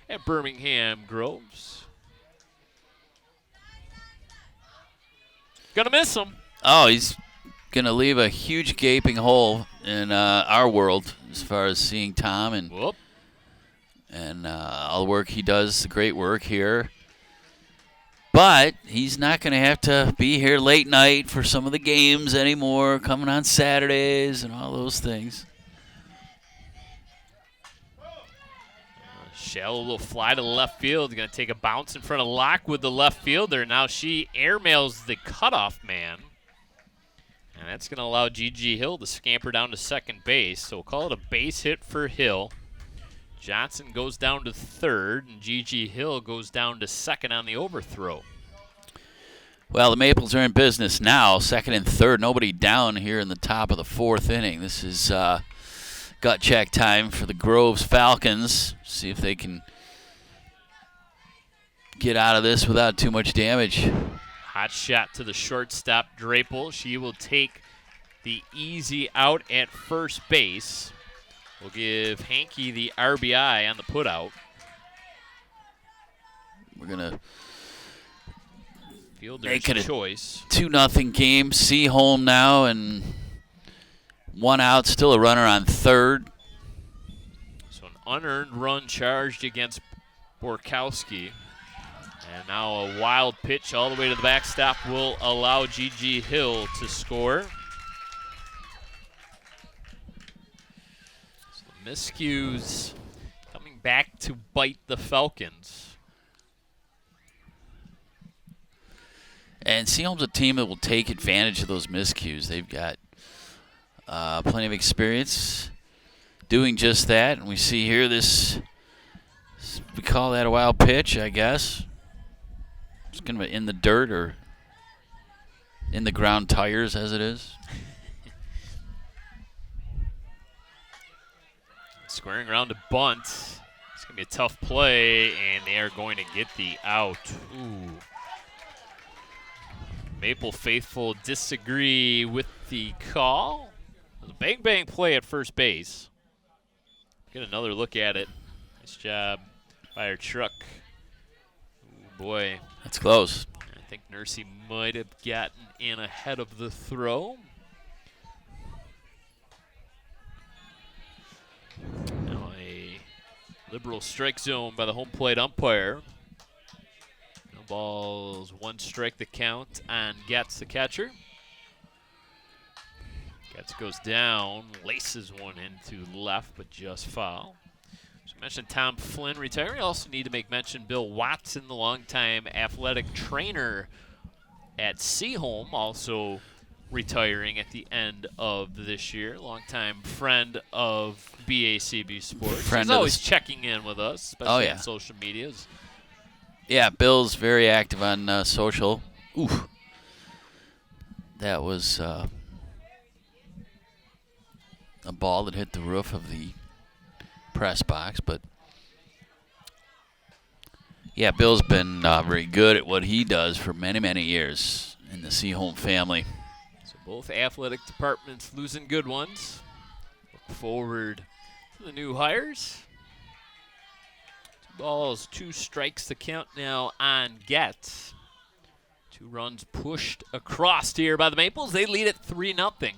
at Birmingham Groves. Gonna miss him. Oh, he's going to leave a huge gaping hole in our world as far as seeing Tom and all the work he does, the great work here. But he's not going to have to be here late night for some of the games anymore, coming on Saturdays and all those things. Shallow little fly to the left field. Going to take a bounce in front of Locke with the left fielder. Now she airmails the cutoff man. And that's going to allow Gigi Hill to scamper down to second base. So we'll call it a base hit for Hill. Johnson goes down to third, and Gigi Hill goes down to second on the overthrow. Well, the Maples are in business now, second and third. Nobody down here in the top of the 4th inning. This is gut check time for the Groves Falcons. See if they can get out of this without too much damage. Hot shot to the shortstop, Drapel. She will take the easy out at first base. We'll give Hankey the RBI on the putout. We're going to Fielder's make it a choice. 2-0 game. Seaholm now, and 1 out, still a runner on third. So an unearned run charged against Borkowski. And now a wild pitch all the way to the backstop will allow G.G. Hill to score. So the miscues coming back to bite the Falcons. And Seaholm's a team that will take advantage of those miscues. They've got plenty of experience doing just that. And we see here this, we call that a wild pitch, I guess. It's kind of in the dirt or in the ground tires as it is. Squaring around to bunt. It's going to be a tough play, and they are going to get the out. Ooh. Maple faithful disagree with the call. It was a bang-bang play at first base. Get another look at it. Nice job by our truck. Ooh, boy. That's close. I think Nursey might have gotten in ahead of the throw. Now a liberal strike zone by the home plate umpire. No balls, 1 strike the count on Getz, the catcher. Getz goes down, laces one into left, but just foul. So I mentioned Tom Flynn retiring. Also need to make mention Bill Watson, the longtime athletic trainer at Seaholm, also retiring at the end of this year. Longtime friend of BACB Sports. He's always checking in with us, especially on social medias. Yeah, Bill's very active on social. Oof. That was a ball that hit the roof of the press box, but yeah, Bill's been very good at what he does for many, many years in the Seaholm family. So both athletic departments losing good ones. Look forward to the new hires. 2 balls, 2 strikes the count now on Getz. 2 runs pushed across here by the Maples. They lead it 3-0.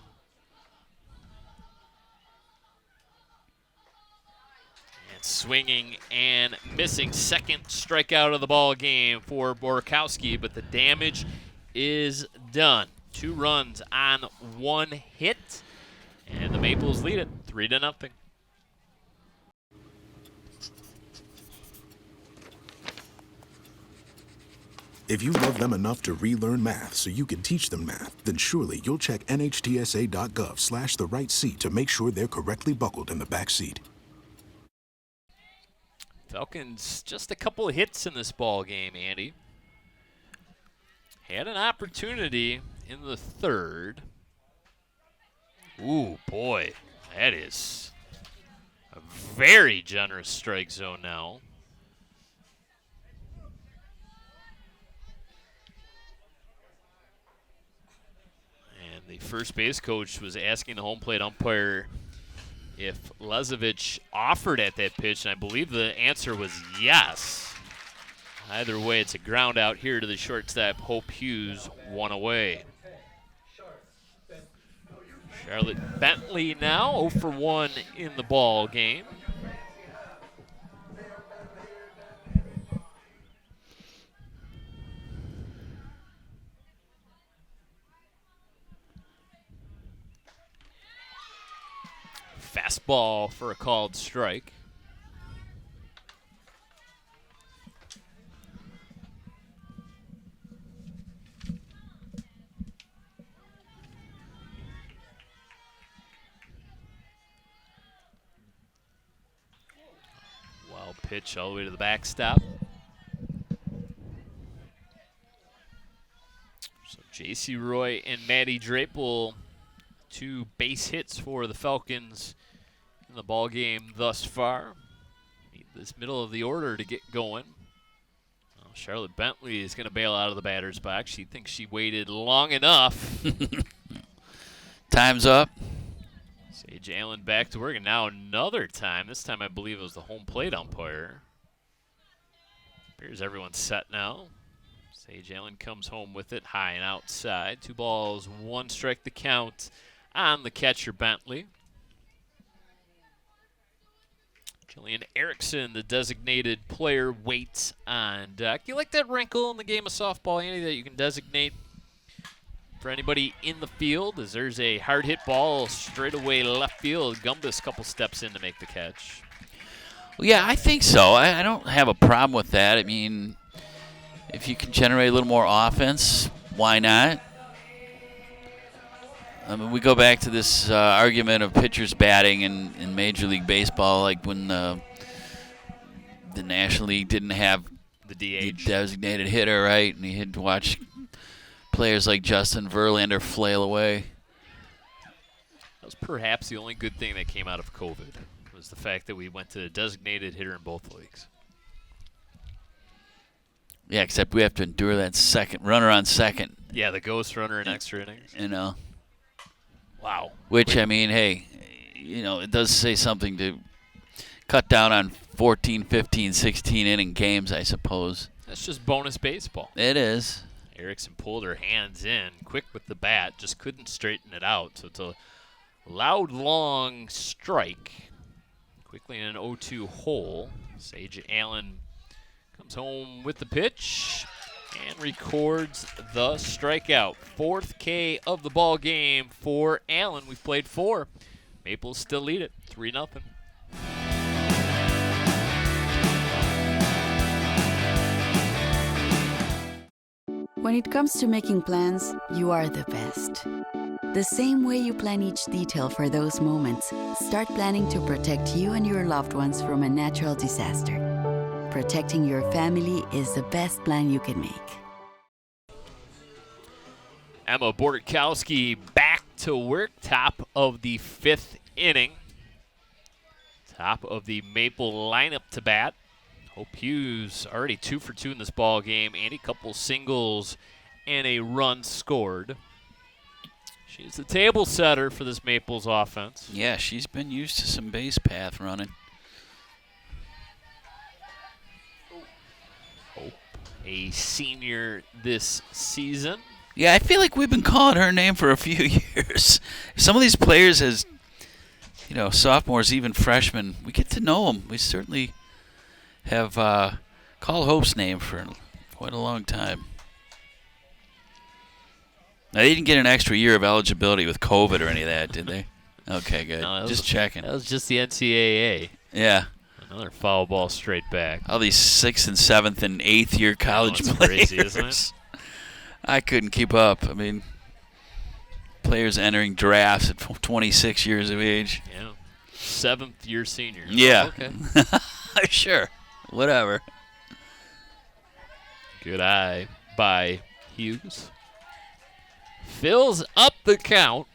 Swinging and missing, second strikeout of the ball game for Borkowski, but the damage is done. 2 runs on 1 hit, and the Maples lead it 3-0. If you love them enough to relearn math so you can teach them math, then surely you'll check nhtsa.gov/the right seat to make sure they're correctly buckled in the back seat. Falcons just a couple of hits in this ball game, Andy. Had an opportunity in the 3rd. Ooh, boy, that is a very generous strike zone now. And the first base coach was asking the home plate umpire if Lezovich offered at that pitch, and I believe the answer was yes. Either way, it's a ground out here to the shortstop, Hope Hughes, 1 away. Charlotte Bentley now 0 for 1 in the ball game. Fastball for a called strike. Wild pitch all the way to the backstop. So J.C. Roy and Matty Drapel, 2 base hits for the Falcons in the ball game thus far. Need this middle of the order to get going. Well, Charlotte Bentley is going to bail out of the batter's box. She thinks she waited long enough. Time's up. Sage Allen back to work, and now another time. This time I believe it was the home plate umpire. Appears everyone's set now. Sage Allen comes home with it, high and outside. 2 balls, 1 strike the count on the catcher, Bentley. Julian Erickson, the designated player, waits on deck. You like that wrinkle in the game of softball, Andy, that you can designate for anybody in the field? As there's a hard hit ball straight away left field. Gumbus couple steps in to make the catch. Well, yeah, I think so. I don't have a problem with that. I mean, if you can generate a little more offense, why not? I mean, we go back to this argument of pitchers batting in Major League Baseball, like when the National League didn't have the DH designated hitter, right? And you had to watch players like Justin Verlander flail away. That was perhaps the only good thing that came out of COVID, was the fact that we went to a designated hitter in both leagues. Yeah, except we have to endure that second runner on second. Yeah, the ghost runner in extra innings. You know. Wow. Which, I mean, hey, you know, it does say something to cut down on 14, 15, 16 inning games, I suppose. That's just bonus baseball. It is. Erickson pulled her hands in, quick with the bat, just couldn't straighten it out. So it's a loud, long strike. Quickly in an 0-2 hole. Sage Allen comes home with the pitch and records the strikeout. 4th K of the ball game for Allen. We've played 4. Maples still lead it 3-0. When it comes to making plans, you are the best. The same way you plan each detail for those moments, start planning to protect you and your loved ones from a natural disaster. Protecting your family is the best plan you can make. Emma Borkowski back to work, top of the 5th inning. Top of the Maple lineup to bat. Hope Hughes already 2 for 2 in this ball game. And a couple singles and a run scored. She's the table setter for this Maples offense. Yeah, she's been used to some base path running. Hope, a senior this season. Yeah, I feel like we've been calling her name for a few years. Some of these players, as you know, sophomores, even freshmen, we get to know them. We certainly have called Hope's name for quite a long time. Now, they didn't get an extra year of eligibility with COVID or any of that, did they? Okay, good. No, just checking. That was just the NCAA. Yeah. Another foul ball straight back. All these 6th and 7th and 8th year college That's players. crazy, isn't it? I couldn't keep up. I mean, players entering drafts at 26 years of age. Yeah. 7th year senior. Yeah. Oh, okay. Sure. Whatever. Good eye by Hughes. Fills up the count.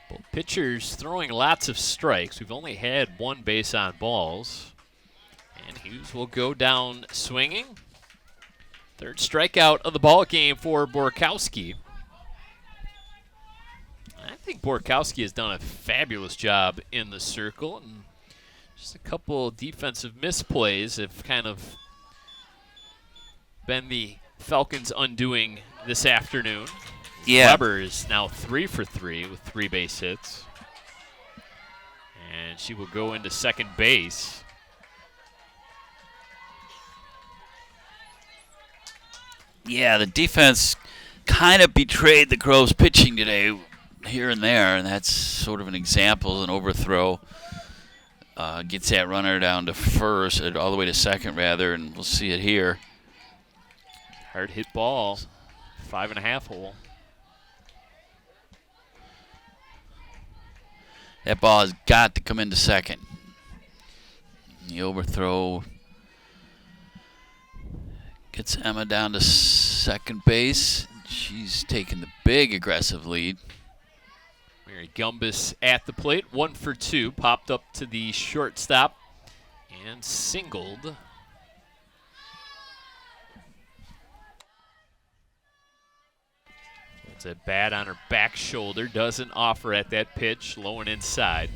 Both pitchers throwing lots of strikes. We've only had 1 base on balls. And Hughes will go down swinging. 3rd strikeout of the ball game for Borkowski. I think Borkowski has done a fabulous job in the circle. And just a couple defensive misplays have kind of been the Falcons' undoing this afternoon. Yeah. Weber is now 3 for 3 with 3 base hits. And she will go into second base. Yeah, the defense kind of betrayed the Groves pitching today here and there, and that's sort of an example. An overthrow gets that runner down to first, all the way to second, rather, and we'll see it here. Hard hit ball, 5.5 hole. That ball has got to come into second. The overthrow gets Emma down to second base. She's taking the big aggressive lead. Mary Gumbus at the plate, 1 for 2, popped up to the shortstop and singled. It's a bat on her back shoulder, doesn't offer at that pitch, low and inside.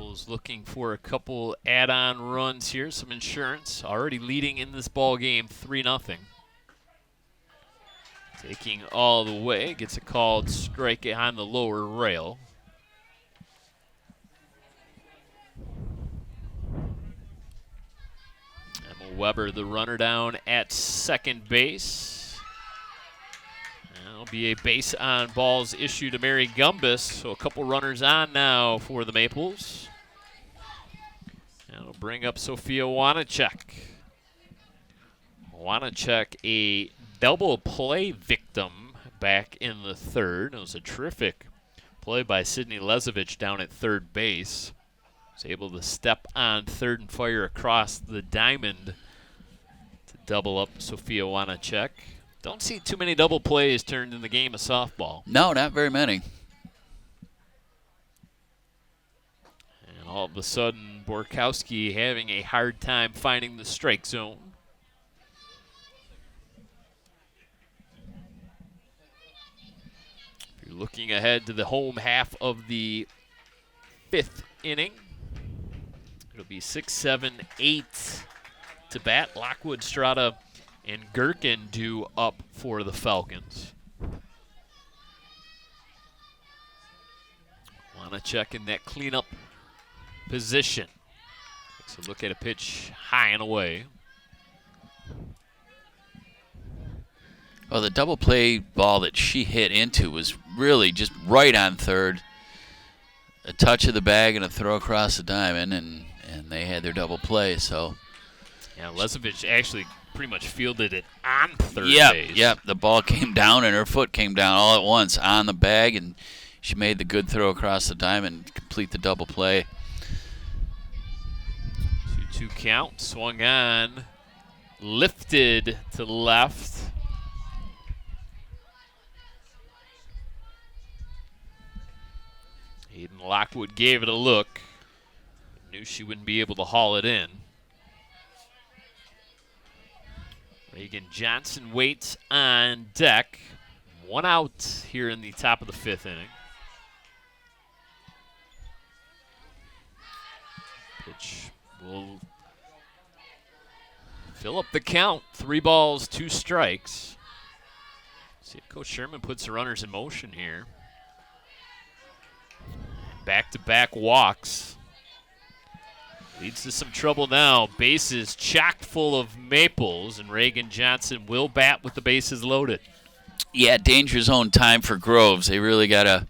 Maples looking for a couple add-on runs here, some insurance. Already leading in this ball game 3-0. Taking all the way, gets a called strike on the lower rail. Emma Weber, the runner down at second base. That'll be a base on balls issue to Mary Gumbus, so a couple runners on now for the Maples. That'll bring up Sophia Wanacek. Wanacek, a double play victim back in the third. It was a terrific play by Sydney Lezovich down at third base. Was able to step on third and fire across the diamond to double up Sophia Wanacek. Don't see too many double plays turned in the game of softball. No, not very many. And all of a sudden, Borkowski having a hard time finding the strike zone. If you're looking ahead to the home half of the 5th inning, it'll be 6, 7, 8 to bat. Lockwood, Strata, and Gherkin due up for the Falcons. Wanacek in that cleanup position. Takes a look at a pitch high and away. Well, the double play ball that she hit into was really just right on third. A touch of the bag and a throw across the diamond, and they had their double play. So, yeah, Lezovich actually pretty much fielded it on third base. Yep. The ball came down and her foot came down all at once on the bag, and she made the good throw across the diamond and complete the double play. 2-2 count, swung on, lifted to left. Hayden Lockwood gave it a look. Knew she wouldn't be able to haul it in. Reagan Johnson waits on deck. 1 out here in the top of the 5th inning. Pitch will fill up the count. 3 balls, 2 strikes. See if Coach Sherman puts the runners in motion here. Back-to-back walks. Leads to some trouble now. Bases chock full of Maples, and Reagan Johnson will bat with the bases loaded. Yeah, danger zone time for Groves. They really got to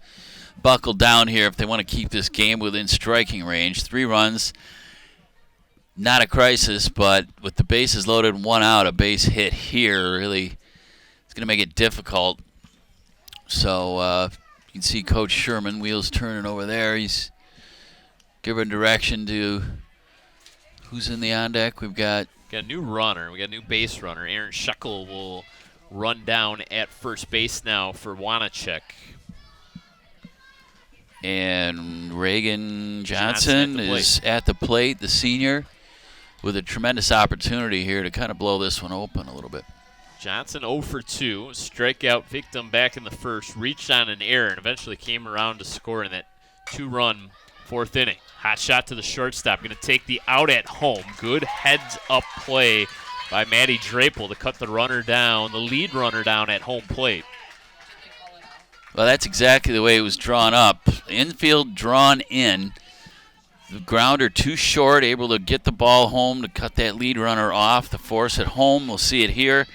buckle down here if they want to keep this game within striking range. 3 runs, not a crisis, but with the bases loaded, 1 out, a base hit here, really it's going to make it difficult. So you can see Coach Sherman, wheels turning over there. He's giving direction to who's in the on deck. We've got a new runner. We got a new base runner. Aaron Schuckel will run down at first base now for Wanacek. And Reagan Johnson is at the plate, the senior, with a tremendous opportunity here to kind of blow this one open a little bit. Johnson 0 for 2, strikeout victim back in the first, reached on an error and eventually came around to score in that 2-run 4th inning. Hot shot to the shortstop, going to take the out at home. Good heads-up play by Maddie Drapel to cut the runner down, the lead runner down at home plate. Well, that's exactly the way it was drawn up. Infield drawn in. The grounder too short, able to get the ball home to cut that lead runner off. The force at home, we'll see it here.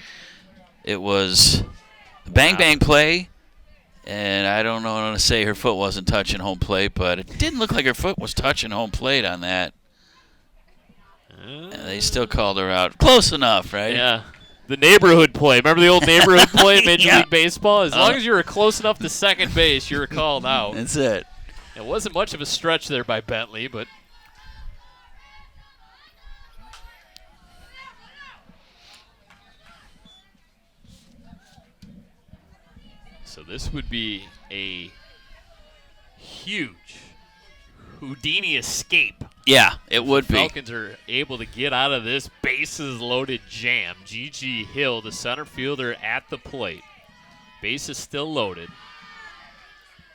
It was a bang-bang play, and I don't know what to say. Her foot wasn't touching home plate, but it didn't look like her foot was touching home plate on that. And they still called her out. Close enough, right? Yeah. The neighborhood play. Remember the old neighborhood play in Major League Baseball? As long as you were close enough to second base, you were called out. That's it. It wasn't much of a stretch there by Bentley, but so this would be a huge Houdini escape. Yeah, it would be. Falcons are able to get out of this bases-loaded jam. Gigi Hill, the center fielder, at the plate. Base is still loaded.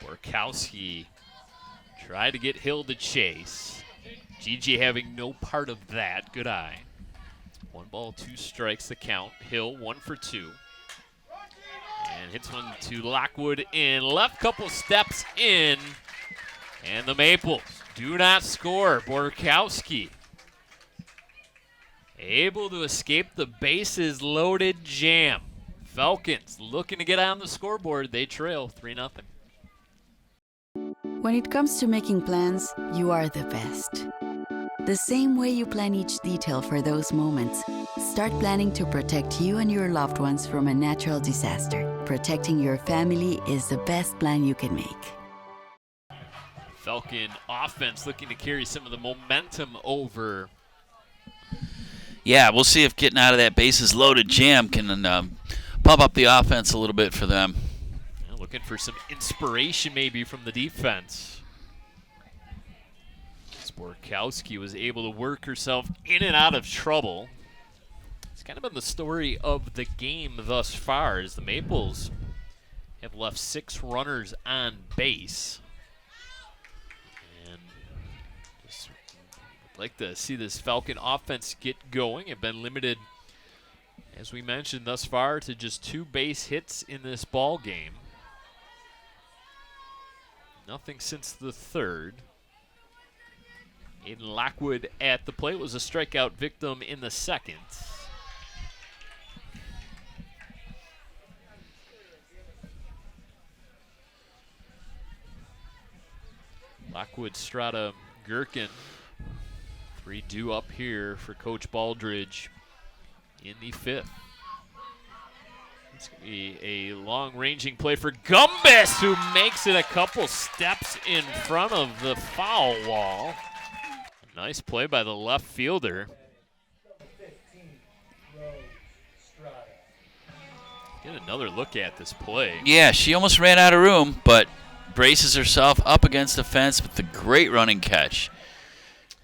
Borkowski Try to get Hill to chase. Gigi having no part of that. Good eye. 1 ball, 2 strikes the count. Hill 1 for 2. And hits one to Lockwood in left, couple steps in. And the Maples do not score. Borkowski able to escape the bases loaded jam. Falcons looking to get on the scoreboard. They trail 3-0. When it comes to making plans, you are the best. The same way you plan each detail for those moments, start planning to protect you and your loved ones from a natural disaster. Protecting your family is the best plan you can make. Falcon offense looking to carry some of the momentum over. Yeah, we'll see if getting out of that bases loaded jam can pump up the offense a little bit for them. Looking for some inspiration maybe from the defense. Borkowski was able to work herself in and out of trouble. It's kind of been the story of the game thus far as the Maples have left 6 runners on base. And just would like to see this Falcon offense get going. Have been limited, as we mentioned thus far, to just 2 base hits in this ball game. Nothing since the 3rd. Aiden Lockwood at the plate was a strikeout victim in the 2nd. Lockwood, Strata, Gherkin. 3 due up here for Coach Baldridge in the 5th. It's going to be a long-ranging play for Gumbis, who makes it a couple steps in front of the foul wall. Nice play by the left fielder. Get another look at this play. Yeah, she almost ran out of room, but braces herself up against the fence with the great running catch.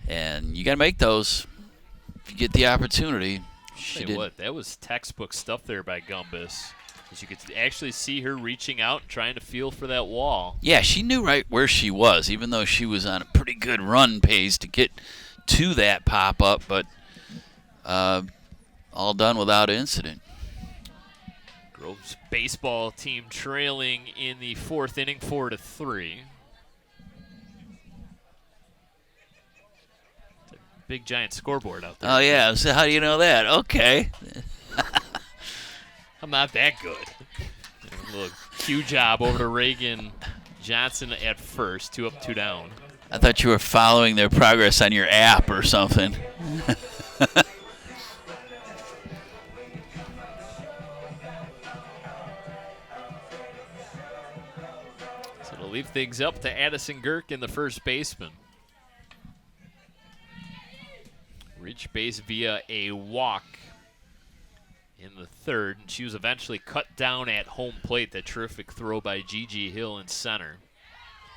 And you got to make those if you get the opportunity. Tell you what, that was textbook stuff there by Gumbis. As you could actually see her reaching out and trying to feel for that wall. Yeah, she knew right where she was, even though she was on a pretty good run pace to get to that pop-up, but all done without incident. Groves baseball team trailing in the 4th inning, 4-3. Big giant scoreboard out there. Oh, yeah. So how do you know that? Okay. I'm not that good. A little cue job over to Reagan Johnson at first. 2 up, 2 down. I thought you were following their progress on your app or something. So it'll leave things up to Addison Gherkin, the first baseman. Reached base via a walk in the 3rd, and she was eventually cut down at home plate. That terrific throw by Gigi Hill in center.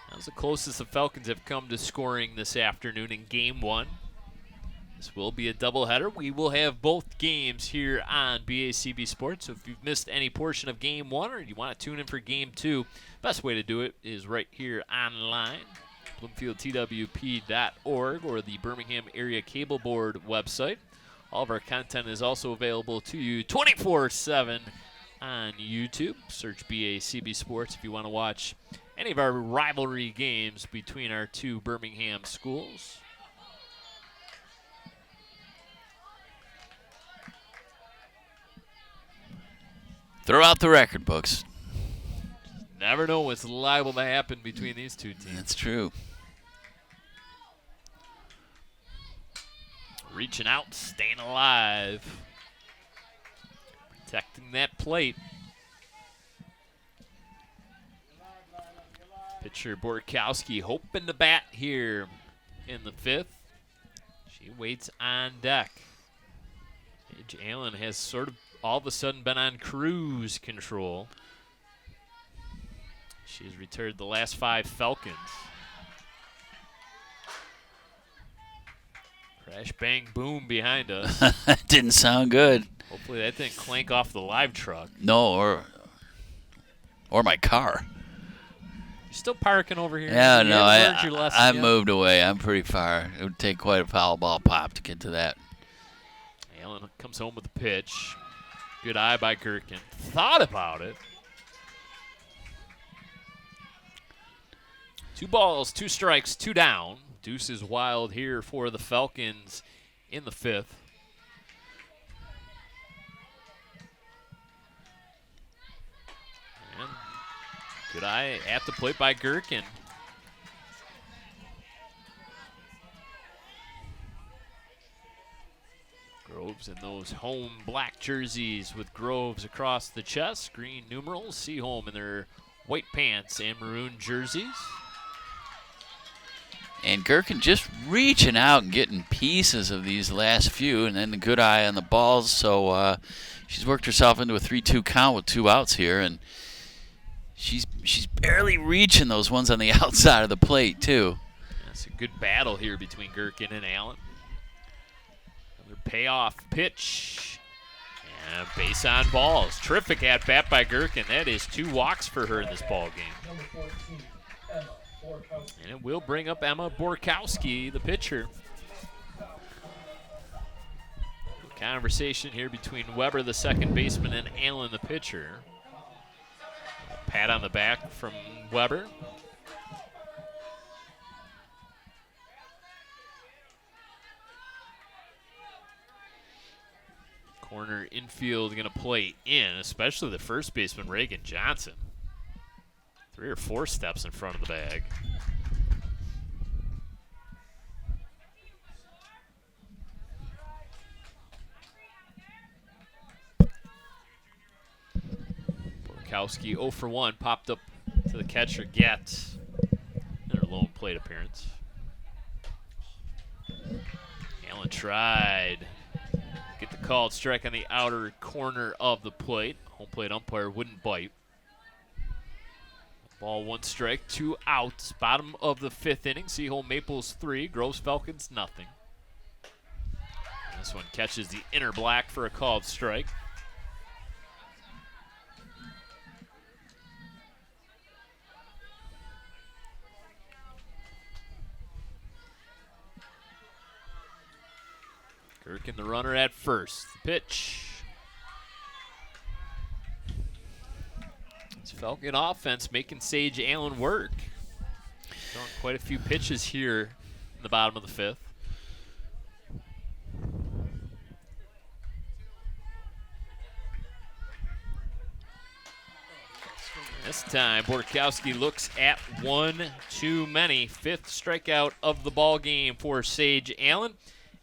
That was the closest the Falcons have come to scoring this afternoon in Game 1. This will be a doubleheader. We will have both games here on BACB Sports, so if you've missed any portion of Game 1 or you want to tune in for Game 2, best way to do it is right here online. BloomfieldTWP.org or the Birmingham Area Cable Board website. All of our content is also available to you 24/7 on YouTube. Search BACB Sports if you want to watch any of our rivalry games between our 2 Birmingham schools. Throw out the record books. Never know what's liable to happen between these 2 teams. That's true. Reaching out, staying alive. Protecting that plate. Pitcher Borkowski hoping to bat here in the 5th. She waits on deck. Paige Allen has sort of all of a sudden been on cruise control. She's retired the last 5 Falcons. Crash, bang, boom behind us. That didn't sound good. Hopefully that didn't clank off the live truck. No, or my car. You still parking over here? Yeah, You no, haven't learned your lesson I yet? moved away. I'm pretty far. It would take quite a foul ball pop to get to that. Allen comes home with the pitch. Good eye by Gherkin. Thought about it. 2 balls, 2 strikes, 2 down. Deuce is wild here for the Falcons in the 5th. And good eye at the plate by Gherkin. Groves in those home black jerseys with Groves across the chest. Green numerals. Seaholm in their white pants and maroon jerseys. And Gherkin just reaching out and getting pieces of these last few, and then the good eye on the balls. So she's worked herself into a 3-2 count with 2 outs here, and she's barely reaching those ones on the outside of the plate too. That's a good battle here between Gherkin and Allen. Another payoff pitch. And base on balls. Terrific at bat by Gherkin. That is 2 walks for her in this ball game. And it will bring up Emma Borkowski, the pitcher. Conversation here between Weber, the second baseman, and Allen, the pitcher. A pat on the back from Weber. Corner infield going to play in, especially the first baseman, Reagan Johnson. 3 or 4 steps in front of the bag. Borkowski 0 for 1, popped up to the catcher, Getz, in her lone plate appearance. Allen tried. Get the called strike on the outer corner of the plate. Home plate umpire wouldn't bite. Ball 1 strike, 2 outs. Bottom of the 5th inning. Seaholm Maples 3, Groves Falcons nothing. This one catches the inner black for a called strike. Gherkin the runner at first. The pitch. It's Falcon offense making Sage Allen work. Throwing quite a few pitches here in the bottom of the 5th. This time, Borkowski looks at 1 too many. 5th strikeout of the ball game for Sage Allen.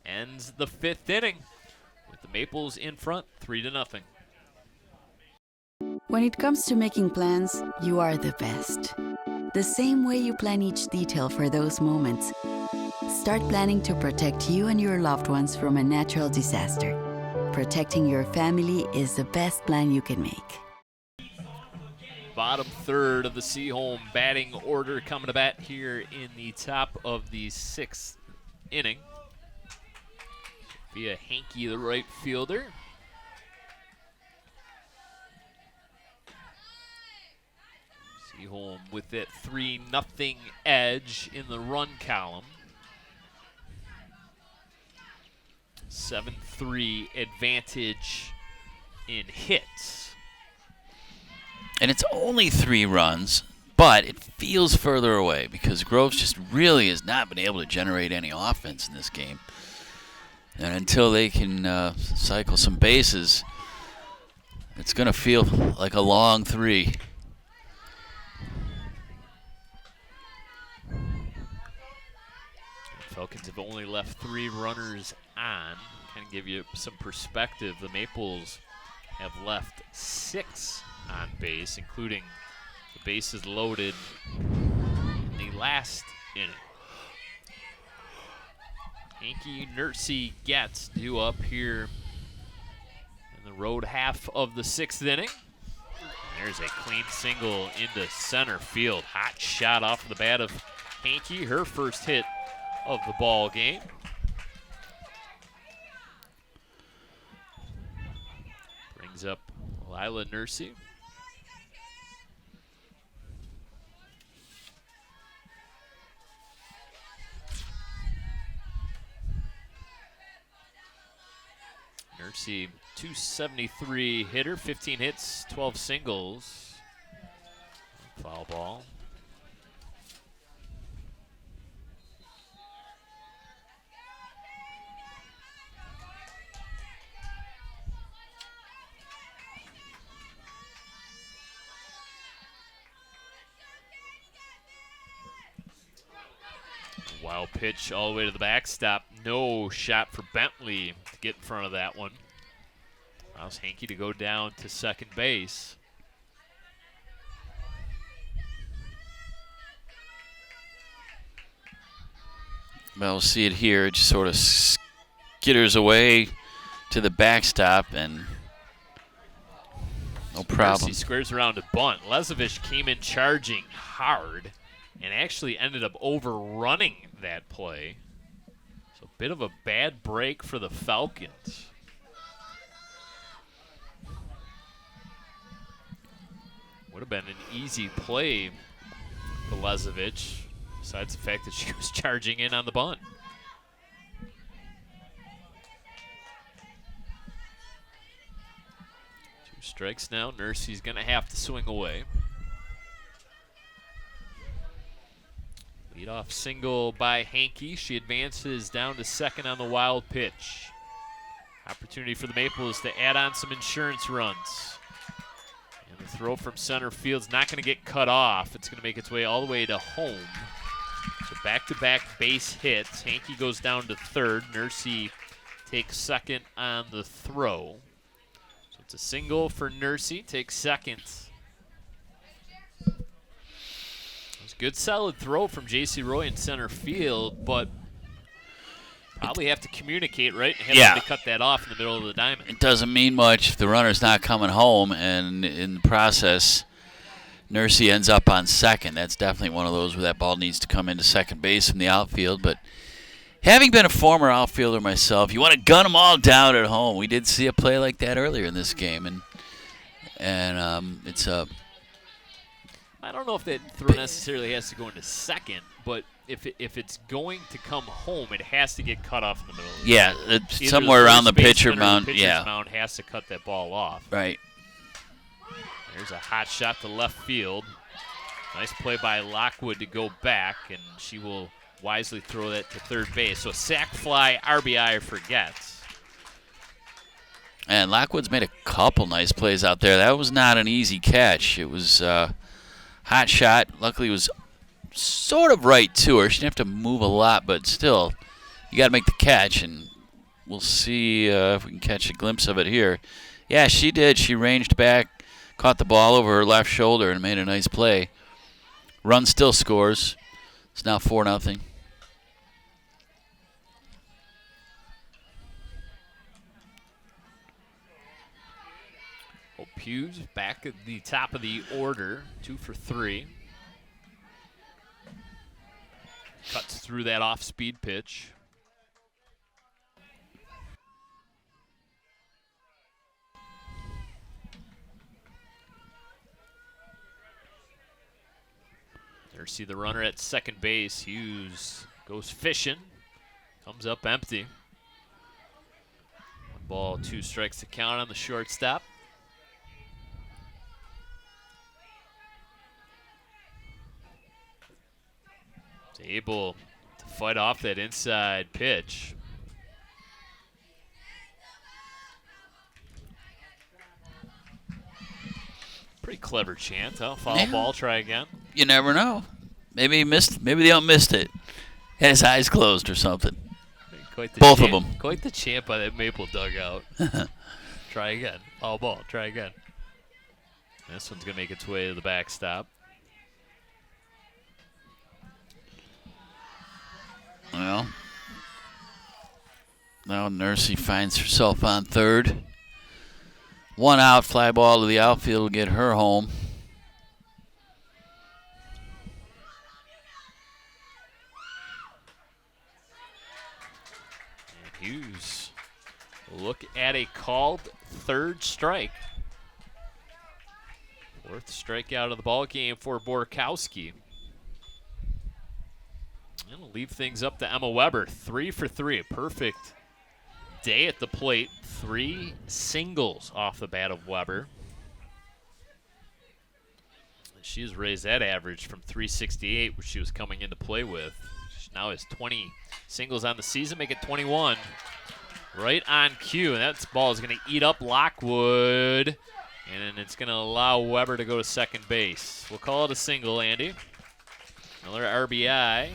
Ends the 5th inning with the Maples in front, 3-0. When it comes to making plans, you are the best. The same way you plan each detail for those moments. Start planning to protect you and your loved ones from a natural disaster. Protecting your family is the best plan you can make. Bottom 3rd of the Seaholm batting order coming to bat here in the top of the 6th inning. Via Hankey, the right fielder. Seaholm with that 3-0 edge in the run column. 7-3 advantage in hits. And it's only 3 runs, but it feels further away because Groves just really has not been able to generate any offense in this game. And until they can cycle some bases, it's going to feel like a long 3. Falcons have only left 3 runners on. Kind of give you some perspective. The Maples have left 6 on base, including the bases loaded in the last inning. Yankee Nursey gets due up here in the road half of the 6th inning. There's a clean single into center field. Hot shot off the bat of Hankey, her first hit of the ball game. Brings up Lila Nursey. Nurse, 273 hitter, 15 hits, 12 singles. Foul ball. Wild pitch all the way to the backstop. No shot for Bentley to get in front of that one. Allows Hankey to go down to second base. Well, we'll see it here. It just sort of skitters away to the backstop, and no problem. He squares around a bunt. Lezovic came in charging hard and actually ended up overrunning that play. So a bit of a bad break for the Falcons. Would have been an easy play for Lezovic, besides the fact that she was charging in on the bunt. 2 strikes now. Nurse's going to have to swing away. Leadoff single by Hankey. She advances down to second on the wild pitch. Opportunity for the Maples to add on some insurance runs. And the throw from center field's not going to get cut off. It's going to make its way all the way to home. So back-to-back base hits. Hankey goes down to third. Nursey takes second on the throw. So it's a single for Nursey. Takes second. Good solid throw from J.C. Roy in center field, but probably have to communicate, right? And have to cut that off in the middle of the diamond. It doesn't mean much if the runner's not coming home, and in the process, Nursey ends up on second. That's definitely one of those where that ball needs to come into second base from the outfield. But having been a former outfielder myself, you want to gun them all down at home. We did see a play like that earlier in this game, and it's a. I don't know if that throw necessarily has to go into second, but if it's going to come home, it has to get cut off in the middle of the field. It's somewhere around the pitcher mound. The pitcher's mound has to cut that ball off. Right. There's a hot shot to left field. Nice play by Lockwood to go back, and she will wisely throw that to third base. So sac fly, RBI for Getz. And Lockwood's made a couple nice plays out there. That was not an easy catch. It was hot shot. Luckily, it was sort of right to her. She didn't have to move a lot, but still, you got to make the catch, and we'll see if we can catch a glimpse of it here. Yeah, she did. She ranged back, caught the ball over her left shoulder, and made a nice play. Run still scores. It's now 4-0. Hughes back at the top of the order, 2 for 3. Cuts through that off-speed pitch. There, see the runner at second base. Hughes goes fishing, comes up empty. 1 ball, 2 strikes to count on the shortstop. Able to fight off that inside pitch. Pretty clever chant, huh? Foul ball, try again. You never know. Maybe he missed. Maybe they all missed it. Had his eyes closed or something. Both of them. Quite the chant by that Maple dugout. Try again. Foul ball, try again. This one's going to make its way to the backstop. Well, now Nursey finds herself on third. 1 out, fly ball to the outfield will get her home. And Hughes will look at a called third strike. 4th strikeout of the ball game for Borkowski. And we'll leave things up to Emma Weber. 3 for 3, a perfect day at the plate. 3 singles off the bat of Weber. She has raised that average from 368, which she was coming into play with. She now has 20 singles on the season, make it 21. Right on cue, and that ball is going to eat up Lockwood, and it's going to allow Weber to go to second base. We'll call it a single, Andy. Another RBI.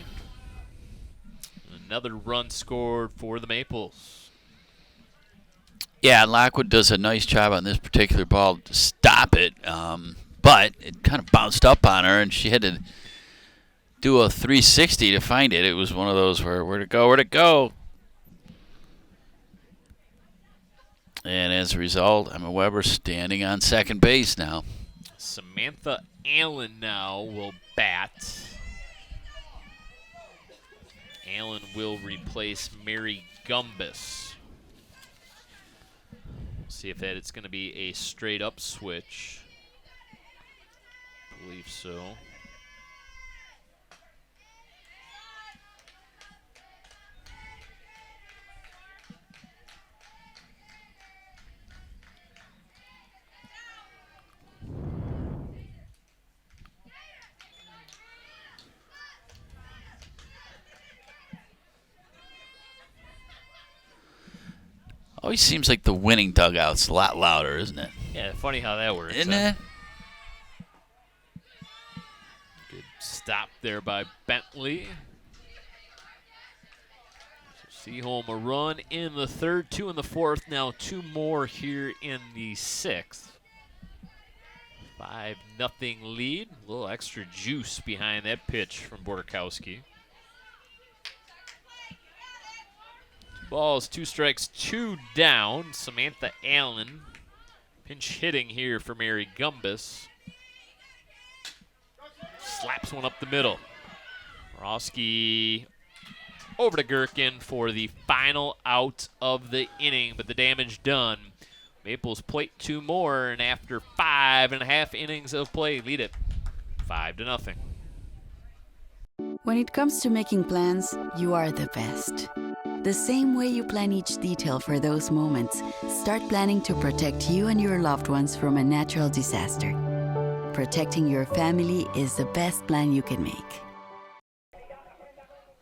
Another run scored for the Maples. Yeah, Lockwood does a nice job on this particular ball to stop it, but it kind of bounced up on her, and she had to do a 360 to find it. It was one of those where'd it go? And as a result, Emma Weber standing on second base now. Samantha Allen now will bat. Allen will replace Mary Gumbus. See if that it's going to be a straight up switch. I believe so. Always seems like the winning dugout's a lot louder, isn't it? Yeah, funny how that works. Isn't it? Good stop there by Bentley. So Seaholm a run in the third, 2 in the fourth, now 2 more here in the sixth. 5-0 lead. A little extra juice behind that pitch from Borkowski. Balls, 2 strikes, 2 down. Samantha Allen pinch hitting here for Mary Gumbus. Slaps one up the middle. Roski over to Gherkin for the final out of the inning, but the damage done. Maples plate 2 more, and after 5.5 innings of play, lead it 5-0. When it comes to making plans, you are the best. The same way you plan each detail for those moments, start planning to protect you and your loved ones from a natural disaster. Protecting your family is the best plan you can make.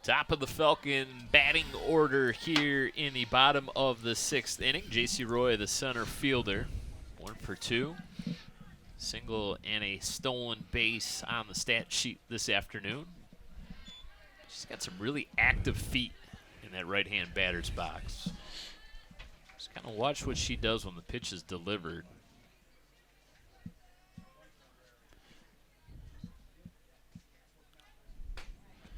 Top of the Falcon batting order here in the bottom of the 6th inning. J.C. Roy, the center fielder, 1 for 2. Single and a stolen base on the stat sheet this afternoon. She's got some really active feet in that right-hand batter's box. Just kind of watch what she does when the pitch is delivered.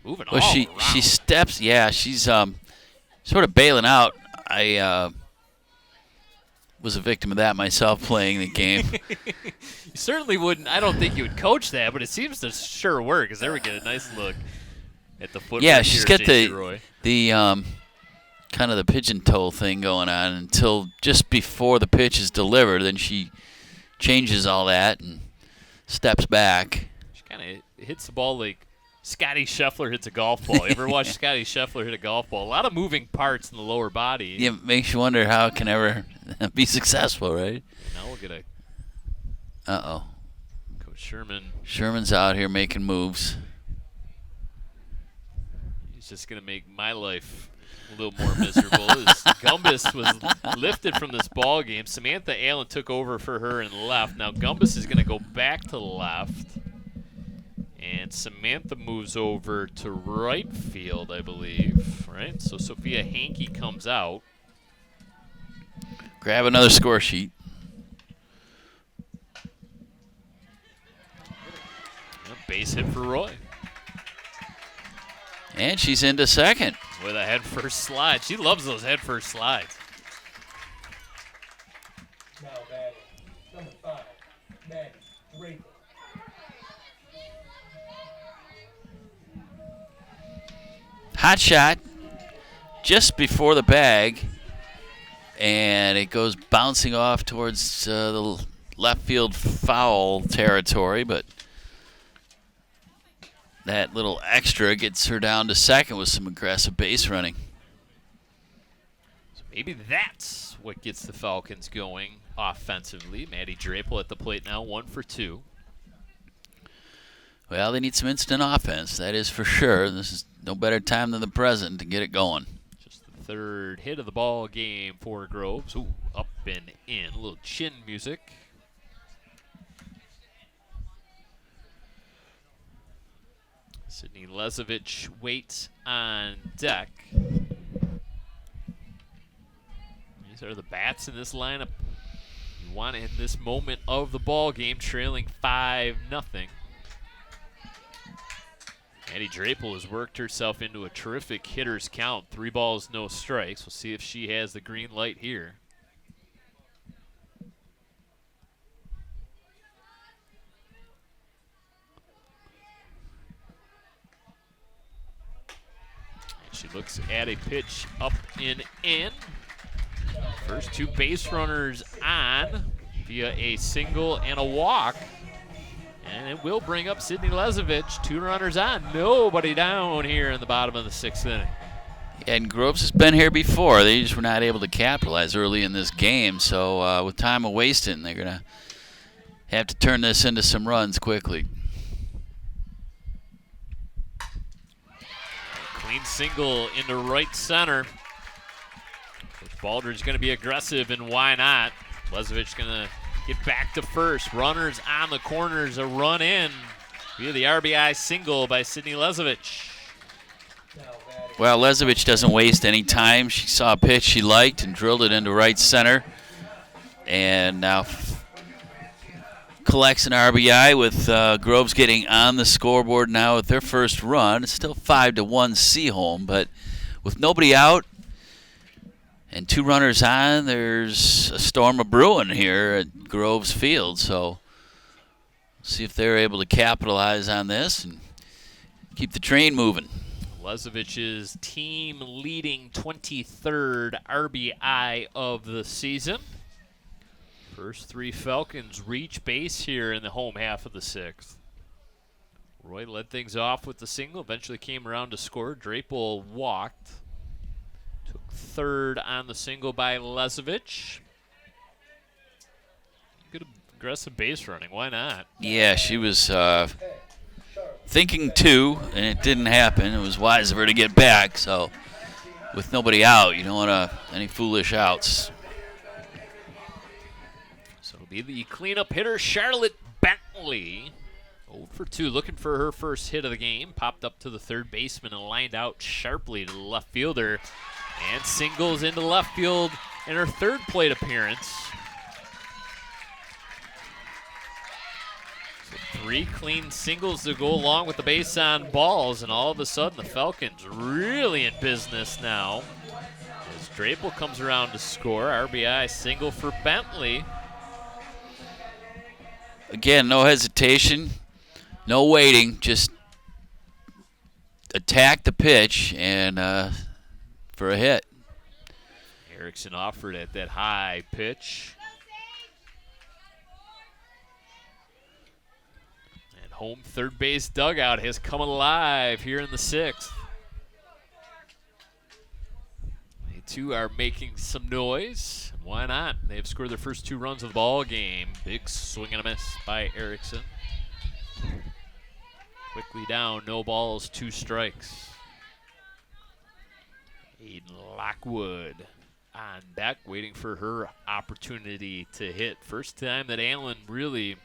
Moving well, all she around. steps. Yeah, she's sort of bailing out. I was a victim of that myself playing the game. You certainly wouldn't. I don't think you would coach that, but it seems to sure work. Because there we get a nice look at the foot. Yeah, she's got the kind of the pigeon toe thing going on until just before the pitch is delivered. Then she changes all that and steps back. She kind of hits the ball like Scotty Scheffler hits a golf ball. You ever watch Scotty Scheffler hit a golf ball? A lot of moving parts in the lower body. Yeah, it makes you wonder how it can ever be successful, right? Now we'll get a Coach Sherman. Sherman's out here making moves. He's just going to make my life a little more miserable. As Gumbus was lifted from this ball game. Samantha Allen took over for her and left. Now Gumbus is going to go back to left. And Samantha moves over to right field, I believe, right? So Sophia Hankey comes out. Grab another score sheet. A base hit for Roy. And she's into second. With a head first slide. She loves those head first slides. Now batting, number 5, Maddie Draper. Hot shot just before the bag, and it goes bouncing off towards the left field foul territory, but that little extra gets her down to second with some aggressive base running. So Maybe that's what gets the Falcons going offensively. Maddie Drapel at the plate now, 1 for 2. Well, they need some instant offense, that is for sure. This is no better time than the present to get it going. Just the third hit of the ball game for Groves. Ooh, up and in. A little chin music. Sydney Lezovich waits on deck. These are the bats in this lineup you want in this moment of the ball game, trailing 5-0. Maddie Drapel has worked herself into a terrific hitter's count. 3 balls, no strikes. We'll see if she has the green light here. She looks at a pitch up and in. First 2 base runners on via a single and a walk. And it will bring up Sydney Lezovich. 2 runners on, nobody down here in the bottom of the 6th inning. And Groves has been here before. They just were not able to capitalize early in this game. So with time wasting, they're going to have to turn this into some runs quickly. Clean single into right center. Baldridge going to be aggressive, and why not? Lezovich going to get back to first. Runners on the corners, a run in via the RBI single by Sydney Lezovich. Well, Lezovich doesn't waste any time. She saw a pitch she liked and drilled it into right center. And now collects an RBI with Groves getting on the scoreboard now with their first run. It's still 5-1 Seaholm, but with nobody out and 2 runners on, there's a storm of brewing here at Groves Field. So see if they're able to capitalize on this and keep the train moving. Lezovich's team-leading 23rd RBI of the season. First 3 Falcons reach base here in the home half of the 6th. Roy led things off with the single, eventually came around to score. Drapel walked. Took 3rd on the single by Lezovich. Good aggressive base running, why not? Yeah, she was thinking 2, and it didn't happen. It was wise of her to get back, so with nobody out, you don't want any foolish outs. So it'll be the cleanup hitter, Charlotte Bentley. 0 for 2, looking for her first hit of the game. Popped up to the third baseman and lined out sharply to the left fielder. And singles into left field in her 3rd plate appearance. So 3 clean singles to go along with the base on balls, and all of a sudden the Falcons really in business now. As Drapel comes around to score, RBI single for Bentley. Again, no hesitation, no waiting, just attack the pitch and for a hit. Erickson offered at that high pitch. And home third base dugout has come alive here in the 6th. They too are making some noise. Why not? They've scored their first 2 runs of the ball game. Big swing and a miss by Erickson. Quickly down, no balls, 2 strikes. Aiden Lockwood on deck, waiting for her opportunity to hit. First time that Allen really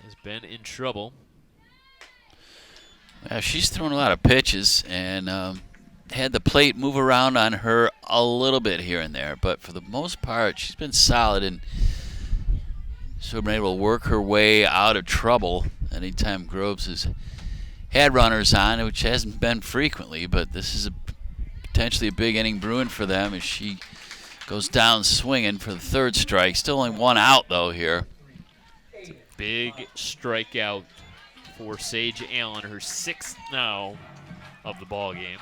has been in trouble. Well, she's thrown a lot of pitches and had the plate move around on her a little bit here and there, but for the most part, she's been solid and so been able to work her way out of trouble anytime Groves has had runners on, which hasn't been frequently, but this is potentially a big inning brewing for them as she goes down swinging for the 3rd strike. Still only 1 out, though, here. It's a big strikeout for Sage Allen, her 6th now of the ball game.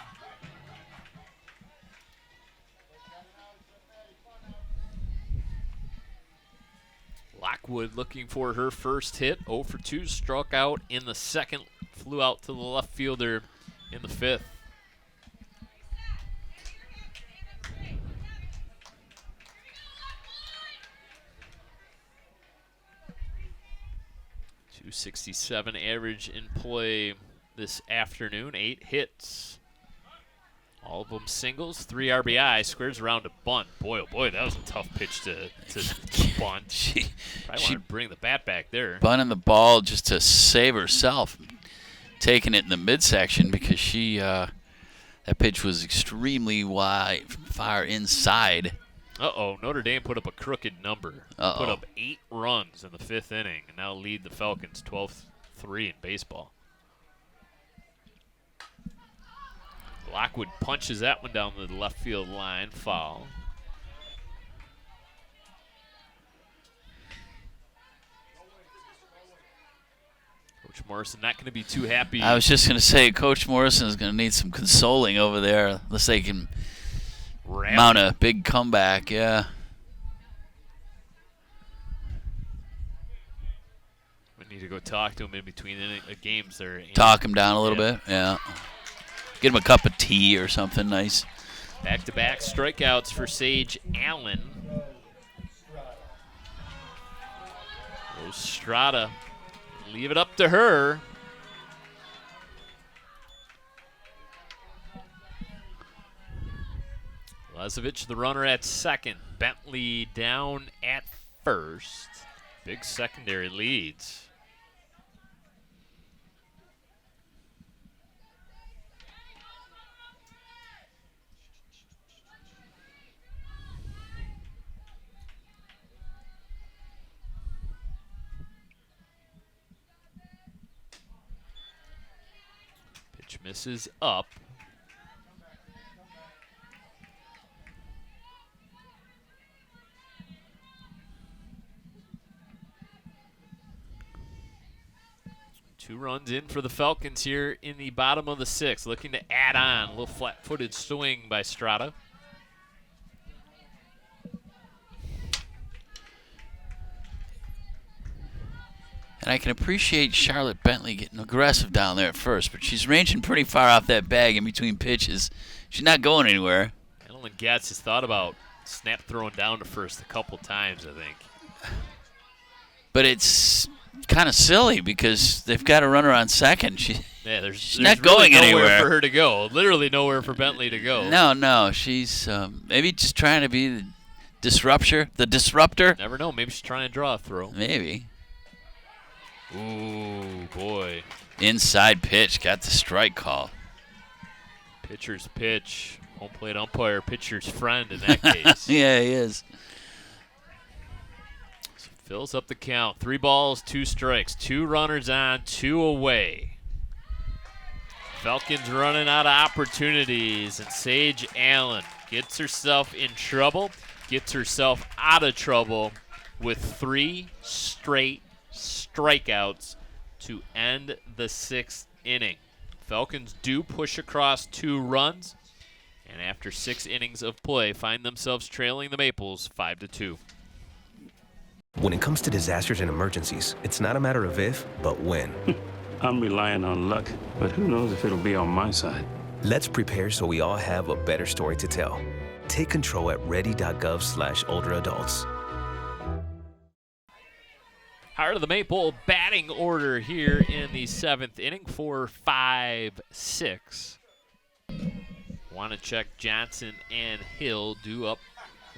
Lockwood looking for her first hit. 0 for 2, struck out in the 2nd, flew out to the left fielder in the 5th. .267 average in play this afternoon. 8 hits. All of them singles, 3 RBI, squares around a bunt. Boy, oh boy, that was a tough pitch to bunt. She Probably wanted to bring the bat back there. bunting the ball just to save herself, taking it in the midsection because that pitch was extremely wide, far inside. Uh-oh, Notre Dame put up a crooked number. Put up 8 runs in the 5th inning and now lead the Falcons 12-3 in baseball. Lockwood punches that one down the left field line, foul. Coach Morrison not going to be too happy. I was just going to say, Coach Morrison is going to need some consoling over there unless they can mount a big comeback, yeah. We need to go talk to him in between games there. Talk him down a little bit, yeah. Get him a cup of tea or something nice. Back-to-back strikeouts for Sage Allen. Strada, leave it up to her. Lezovic, the runner at second. Bentley down at first. Big secondary leads. Pitch misses up. Two runs in for the Falcons here in the bottom of the 6th. Looking to add on. A little flat-footed swing by Strada. And I can appreciate Charlotte Bentley getting aggressive down there at first, but she's ranging pretty far off that bag in between pitches. She's not going anywhere. Ellen Gatz has thought about snap throwing down to first a couple times, I think. But it's kind of silly because they've got a runner on second. She's there's not really going nowhere anywhere for her to go. Literally nowhere for Bentley to go. No, she's maybe just trying to be the disruptor. Never know. Maybe she's trying to draw a throw. Maybe. Ooh, boy. Inside pitch, got the strike call. Pitcher's pitch. Home plate umpire, pitcher's friend in that case. Yeah, he is. So fills up the count. 3 balls, 2 strikes. 2 runners on, 2 away. Falcons running out of opportunities, and Sage Allen gets herself in trouble, gets herself out of trouble with 3 straight strikeouts to end the 6th inning. Falcons do push across 2 runs, and after 6 innings of play, find themselves trailing the Maples 5-2. When it comes to disasters and emergencies, it's not a matter of if, but when. I'm relying on luck, but who knows if it'll be on my side. Let's prepare so we all have a better story to tell. Take control at ready.gov/olderadults. Heart of the Maple batting order here in the 7th inning, 4-5-6. Wanachek, Johnson, and Hill due up.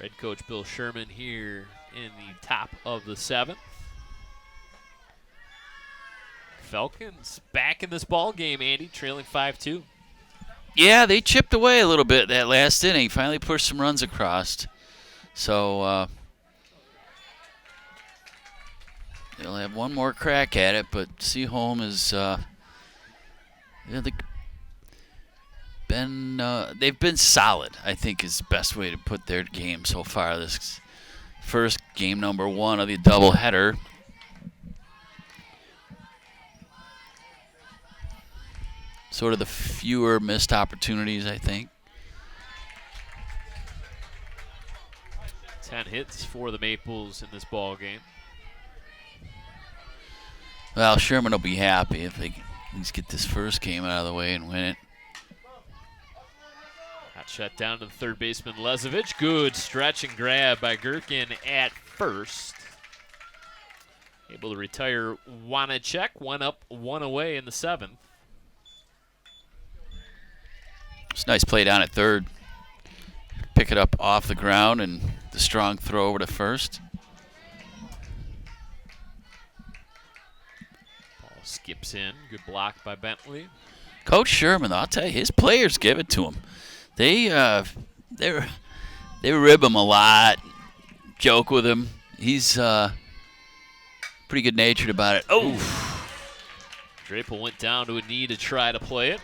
Head coach Bill Sherman here in the top of the 7th. Falcons back in this ball game, Andy, trailing 5-2. Yeah, they chipped away a little bit that last inning. Finally pushed some runs across. So they'll have one more crack at it, but Seaholm is they've been solid, I think is the best way to put their game so far. This first game, number 1 of the doubleheader. Sort of the fewer missed opportunities, I think. 10 hits for the Maples in this ball game. Well, Sherman will be happy if they can at least get this first game out of the way and win it. Got shut down to the third baseman, Lezovic. Good stretch and grab by Gherkin at first. able to retire Wanacek. One up, one away in the 7th. It's a nice play down at third. Pick it up off the ground and the strong throw over to first. Ball skips in. Good block by Bentley. Coach Sherman, I'll tell you, his players give it to him. They rib him a lot, joke with him. He's pretty good natured about it. Oh, Drapel went down to a knee to try to play it.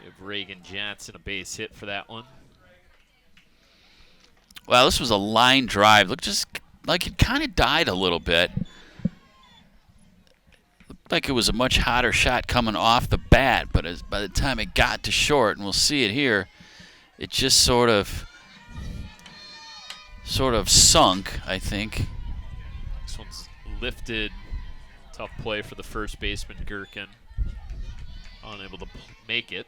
Give Reagan Johnson a base hit for that one. Well, this was a line drive. Looked just like it kind of died a little bit. Looked like it was a much hotter shot coming off the bat, but by the time it got to short, and we'll see it here, it just sort of sunk, I think. This one's lifted. Tough play for the first baseman, Gherkin. Unable to make it.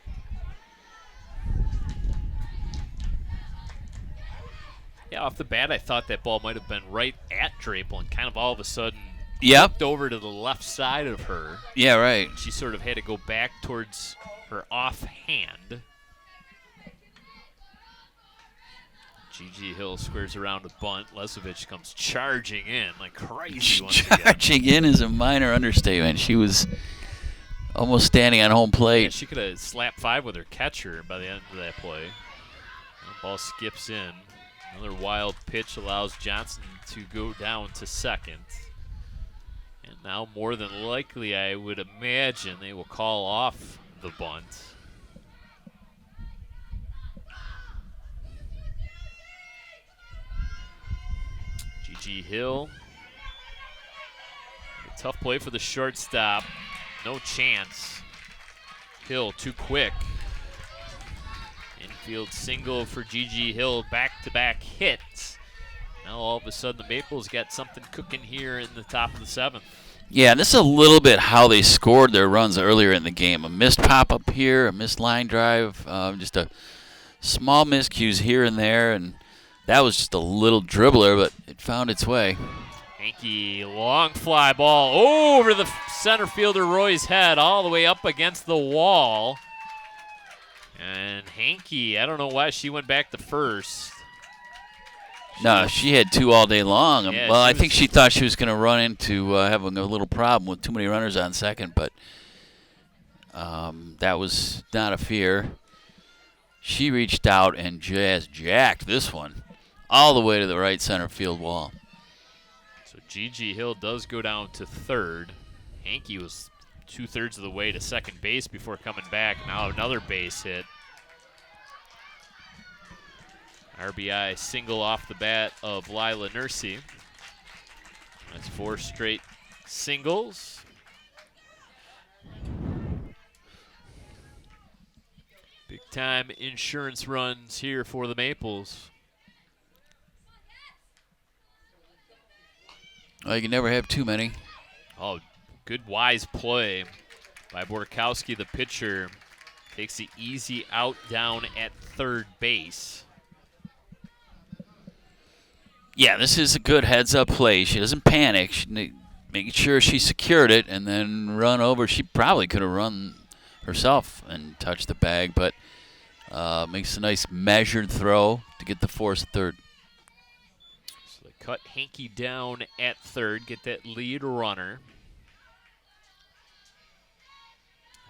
Yeah, off the bat, I thought that ball might have been right at Drapel, and kind of all of a sudden looked over to the left side of her. Yeah, right. She sort of had to go back towards her offhand. G.G. Hill squares around a bunt. Lesovich comes charging in like crazy once again. Charging in is a minor understatement. She was almost standing on home plate. Yeah, she could have slapped 5 with her catcher by the end of that play. The ball skips in. Another wild pitch allows Johnson to go down to second. And now, more than likely, I would imagine they will call off the bunt. G.G. Hill. A tough play for the shortstop. No chance. Hill too quick. Infield single for G.G. Hill. Back-to-back hits. Now all of a sudden the Maples got something cooking here in the top of the 7th. Yeah, this is a little bit how they scored their runs earlier in the game. A missed pop-up here, a missed line drive, just a small miscues here and there, and that was just a little dribbler, but it found its way. Hankey, long fly ball over the center fielder Roy's head, all the way up against the wall. And Hankey, I don't know why she went back to first. No, she had 2 all day long. Yeah, well, I think she thought she was going to run into having a little problem with too many runners on second, but that was not a fear. She reached out and just jacked this one all the way to the right center field wall. So G.G. Hill does go down to third. Hankey was 2/3 of the way to second base before coming back. Now another base hit. RBI single off the bat of Lila Nursey. That's 4 straight singles. Big time insurance runs here for the Maples. Well, you can never have too many. Oh, good wise play by Borkowski, the pitcher. Takes the easy out down at third base. Yeah, this is a good heads-up play. She doesn't panic. She's making sure she secured it and then run over. She probably could have run herself and touched the bag, but makes a nice measured throw to get the force at third. So they cut Hankey down at third, get that lead runner.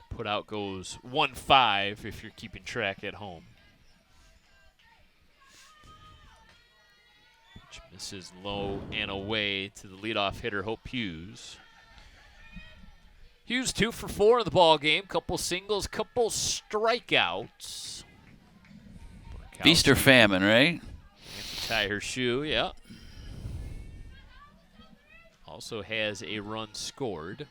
Put out goes 1-5 if you're keeping track at home. Pitch misses low and away to the leadoff hitter, Hope Hughes. Hughes 2 for 4 in the ball game. Couple singles, couple strikeouts. Feast or famine, right? Tie her shoe, yeah. Also has a run scored.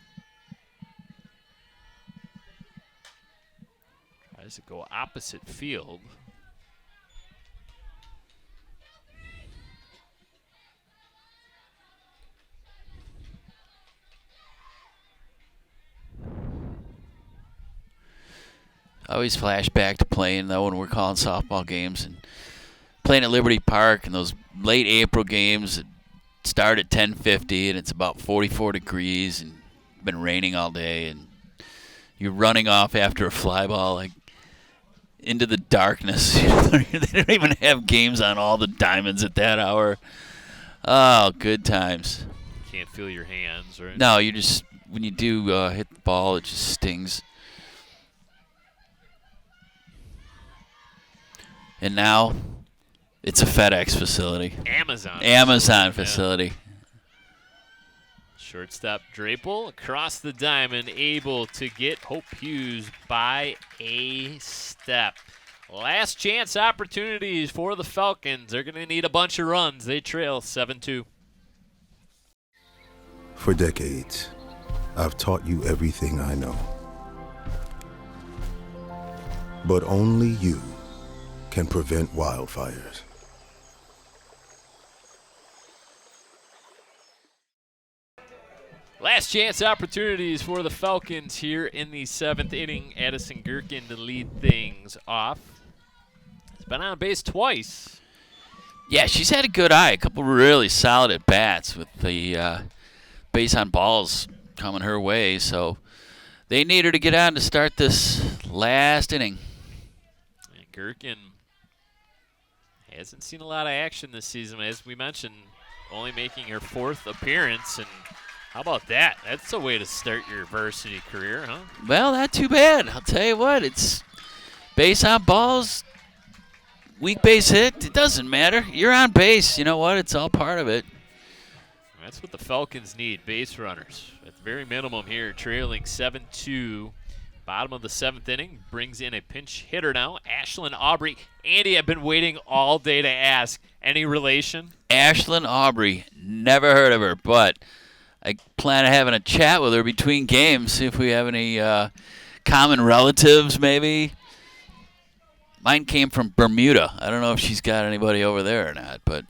Tries to go opposite field. I always flash back to playing, though, when we're calling softball games and playing at Liberty Park and those late April games. start at 10:50 and it's about 44 degrees and been raining all day, and you're running off after a fly ball like into the darkness. They don't even have games on all the diamonds at that hour. Oh, good times. Can't feel your hands, right? No, you just, when you do hit the ball, it just stings. And now it's a FedEx facility. Amazon facility. Yeah. Shortstop Drapel across the diamond, able to get Hope Hughes by a step. Last chance opportunities for the Falcons. They're going to need a bunch of runs. They trail 7-2. For decades, I've taught you everything I know. But only you can prevent wildfires. Last chance opportunities for the Falcons here in the 7th inning. Addison Gherkin to lead things off. He's been on base twice. Yeah, she's had a good eye. A couple really solid at bats with the base on balls coming her way. So they need her to get on to start this last inning. And Gherkin hasn't seen a lot of action this season, as we mentioned, only making her 4th appearance. And how about that? That's a way to start your varsity career, huh? Well, not too bad. I'll tell you what, it's base on balls, weak base hit. It doesn't matter. You're on base. You know what? It's all part of it. That's what the Falcons need, base runners. At the very minimum here, trailing 7-2. Bottom of the 7th inning, brings in a pinch hitter now, Ashlyn Aubrey. Andy, I've been waiting all day to ask, any relation? Ashlyn Aubrey, never heard of her, but I plan on having a chat with her between games, see if we have any common relatives maybe. Mine came from Bermuda. I don't know if she's got anybody over there or not, but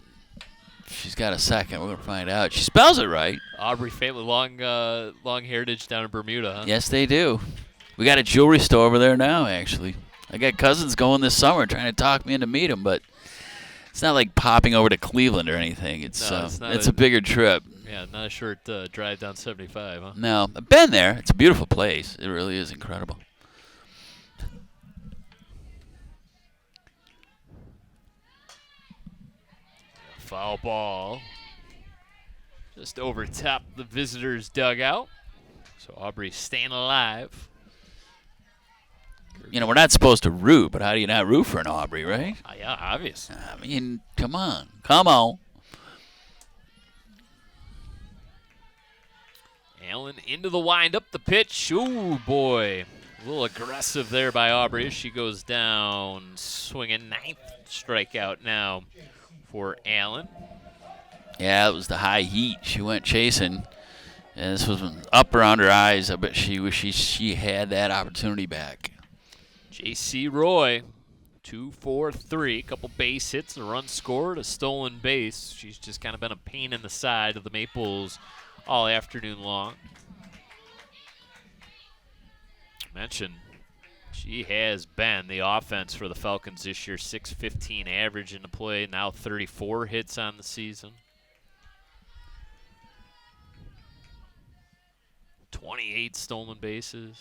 if she's got a second, we're going to find out. She spells it right. Aubrey family, long heritage down in Bermuda, huh? Yes, they do. We got a jewelry store over there now, actually. I got cousins going this summer trying to talk me into meet them, but it's not like popping over to Cleveland or anything. It's a bigger trip. Yeah, not a short drive down 75, huh? No, I've been there. It's a beautiful place. It really is incredible. Foul ball. Just over top the visitors' dugout. So Aubrey staying alive. You know, we're not supposed to root, but how do you not root for an Aubrey, right? Yeah, obvious. I mean, come on. Come on. Allen into the windup, the pitch. Ooh, boy. A little aggressive there by Aubrey. She goes down, swinging 9th strikeout now for Allen. Yeah, it was the high heat. She went chasing, and this was up around her eyes. I bet she wishes she had that opportunity back. J.C. Roy, 2-for-3, a couple base hits, a run scored, a stolen base. She's just kind of been a pain in the side of the Maples all afternoon long. Mentioned she has been the offense for the Falcons this year. 615 average in the play, now 34 hits on the season. 28 stolen bases.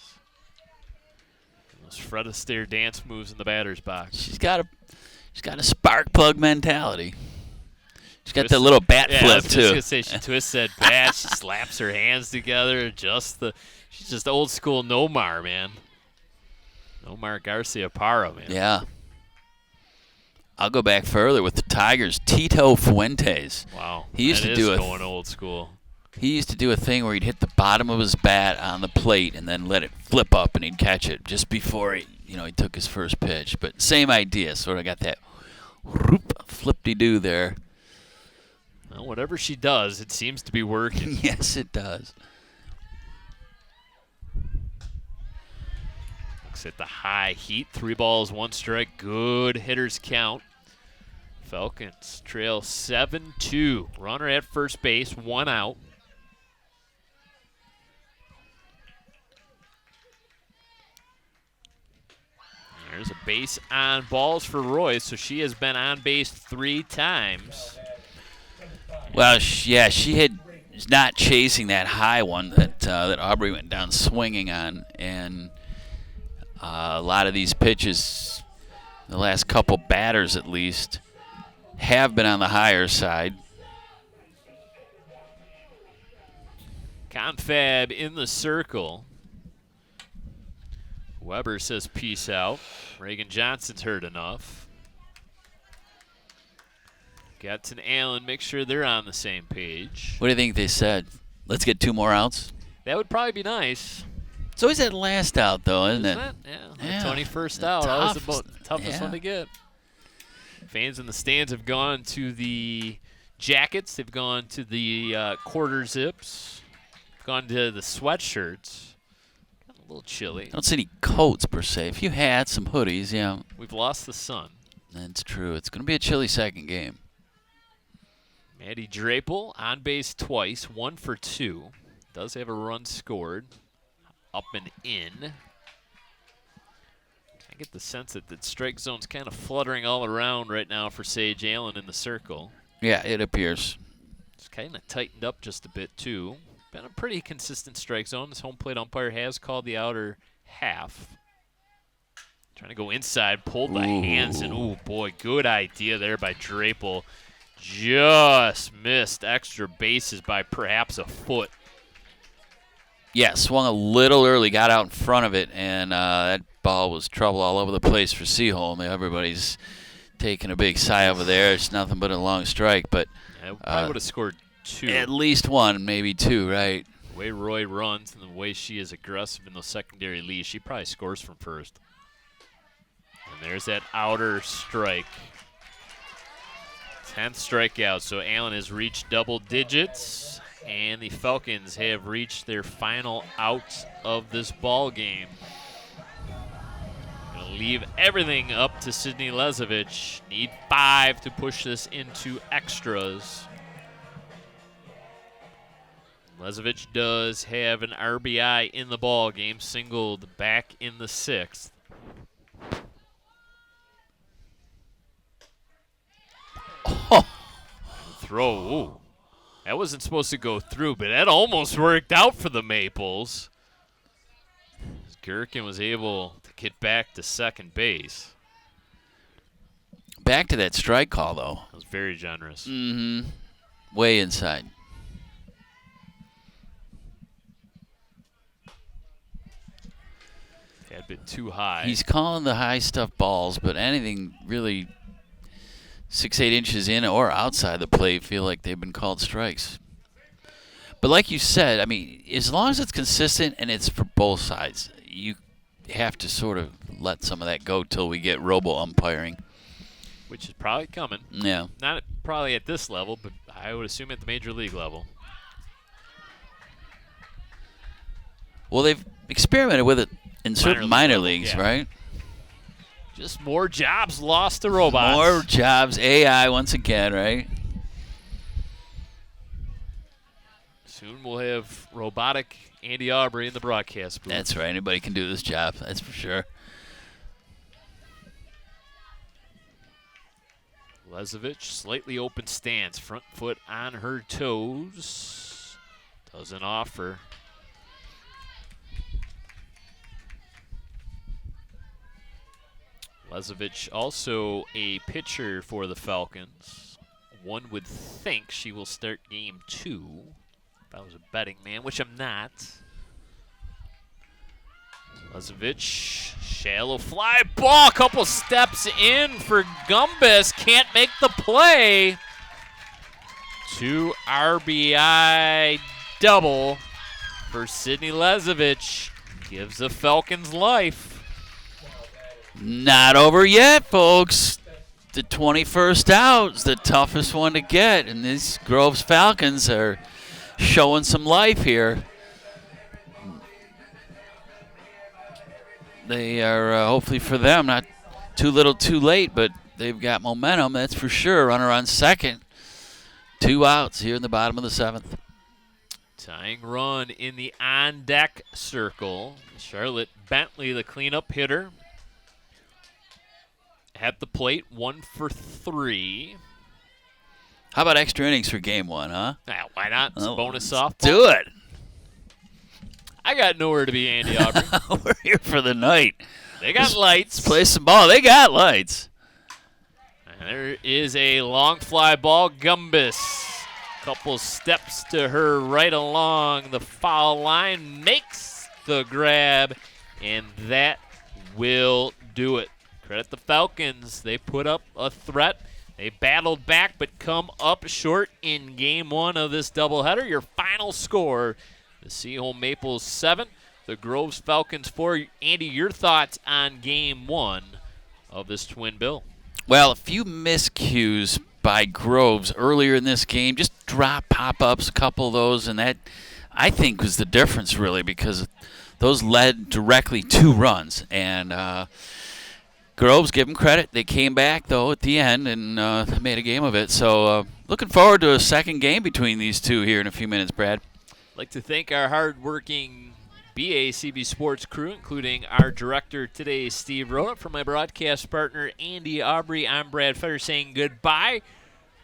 Those Fred Astaire dance moves in the batter's box. She's got a spark plug mentality. She's got that little bat flip, I was too. going to say, she twists that bat, she slaps her hands together, she's just old school Nomar, man. Nomar Garcia Parra, man. Yeah. I'll go back further with the Tigers, Tito Fuentes. Wow. He used to do going old school. He used to do a thing where he'd hit the bottom of his bat on the plate and then let it flip up and he'd catch it just before he took his first pitch. But same idea, sort of got that flip-de-doo there. Well, whatever she does, it seems to be working. Yes, it does. Looks at the high heat. 3 balls, 1 strike. Good hitters count. Falcons trail 7-2. Runner at first base, 1 out. There's a base on balls for Roy, so she has been on base 3 times. Well, yeah, she had not chasing that high one that Aubrey went down swinging on, and a lot of these pitches, the last couple batters at least, have been on the higher side. Confab in the circle. Weber says peace out. Reagan Johnson's heard enough. Getz and Allen, make sure they're on the same page. What do you think they said? Let's get 2 more outs? That would probably be nice. It's always that last out, though, isn't it? Yeah, the 21st out. Always the toughest one to get. Fans in the stands have gone to the jackets. They've gone to the quarter zips. Gone to the sweatshirts. Got a little chilly. I don't see any coats, per se. A few hats, some hoodies, yeah. We've lost the sun. That's true. It's going to be a chilly second game. Maddie Drapel on base twice, 1 for 2. Does have a run scored. Up and in. I get the sense that the strike zone's kind of fluttering all around right now for Sage Allen in the circle. Yeah, it appears. It's kind of tightened up just a bit, too. Been a pretty consistent strike zone. This home plate umpire has called the outer half. Trying to go inside, pulled the hands, and oh boy, good idea there by Drapel. Just missed extra bases by perhaps a foot. Yeah, swung a little early, got out in front of it, and that ball was trouble all over the place for Seaholm. Everybody's taking a big sigh over there. It's nothing but a long strike, but yeah, probably would have scored 2. At least 1, maybe 2, right? The way Roy runs and the way she is aggressive in those secondary leads, she probably scores from first. And there's that outer strike. 10th strikeout, so Allen has reached double digits, and the Falcons have reached their final out of this ball game. Gonna leave everything up to Sydney Lezovich. Need 5 to push this into extras. Lezovich does have an RBI in the ball game, singled back in the 6th. Oh. Throw. Ooh. That wasn't supposed to go through, but that almost worked out for the Maples. Gherkin was able to get back to second base. Back to that strike call, though. That was very generous. Mm-hmm. Way inside. Had been too high. He's calling the high stuff balls, but anything really 6-8 inches in or outside the plate feel like they've been called strikes. But like you said, I mean, as long as it's consistent and it's for both sides, you have to sort of let some of that go till we get robo-umpiring. Which is probably coming. Yeah. Not probably at this level, but I would assume at the major league level. Well, they've experimented with it in certain minor leagues, yeah. right? Just more jobs lost to robots. More jobs, AI once again, right? Soon we'll have robotic Andy Aubrey in the broadcast booth. That's right. Anybody can do this job. That's for sure. Lezovich, slightly open stance. Front foot on her toes. Doesn't offer. Lezovich also a pitcher for the Falcons. One would think she will start game 2. If I was a betting man, which I'm not. Lezovich, shallow fly ball, couple steps in for Gumbis, can't make the play. 2 RBI double for Sydney Lezovich. Gives the Falcons life. Not over yet, folks. The 21st out is the toughest one to get, and these Groves Falcons are showing some life here. They are, hopefully for them, not too little too late, but they've got momentum, that's for sure. Runner on second. 2 outs here in the bottom of the 7th. Tying run in the on-deck circle. Charlotte Bentley, the cleanup hitter. At the plate, 1 for 3. How about extra innings for game one, huh? Yeah, why not? It's Oh, bonus let's softball. Do it. I got nowhere to be, Andy Aubrey. We're here for the night. They got lights. Let's play some ball. They got lights. And there is a long fly ball. Gumbus. Couple steps to her right along the foul line. Makes the grab. And that will do it. Credit the Falcons. They put up a threat. They battled back but come up short in game one of this doubleheader. Your final score, the Seaholm Maples 7, the Groves Falcons 4. Andy, your thoughts on game one of this twin bill? Well, a few miscues by Groves earlier in this game. Just drop pop-ups, a couple of those, and that, I think, was the difference, really, because those led directly 2 runs. And Groves, give them credit. They came back, though, at the end and made a game of it. So looking forward to a second game between these two here in a few minutes, Brad. I'd like to thank our hard-working BACB Sports crew, including our director today, Steve Rhoda. For my broadcast partner, Andy Aubrey, I'm Brad Fetter saying goodbye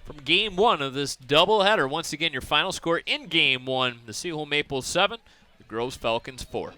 from game one of this doubleheader. Once again, your final score in game one, the Seaholm Maples 7, the Groves Falcons 4.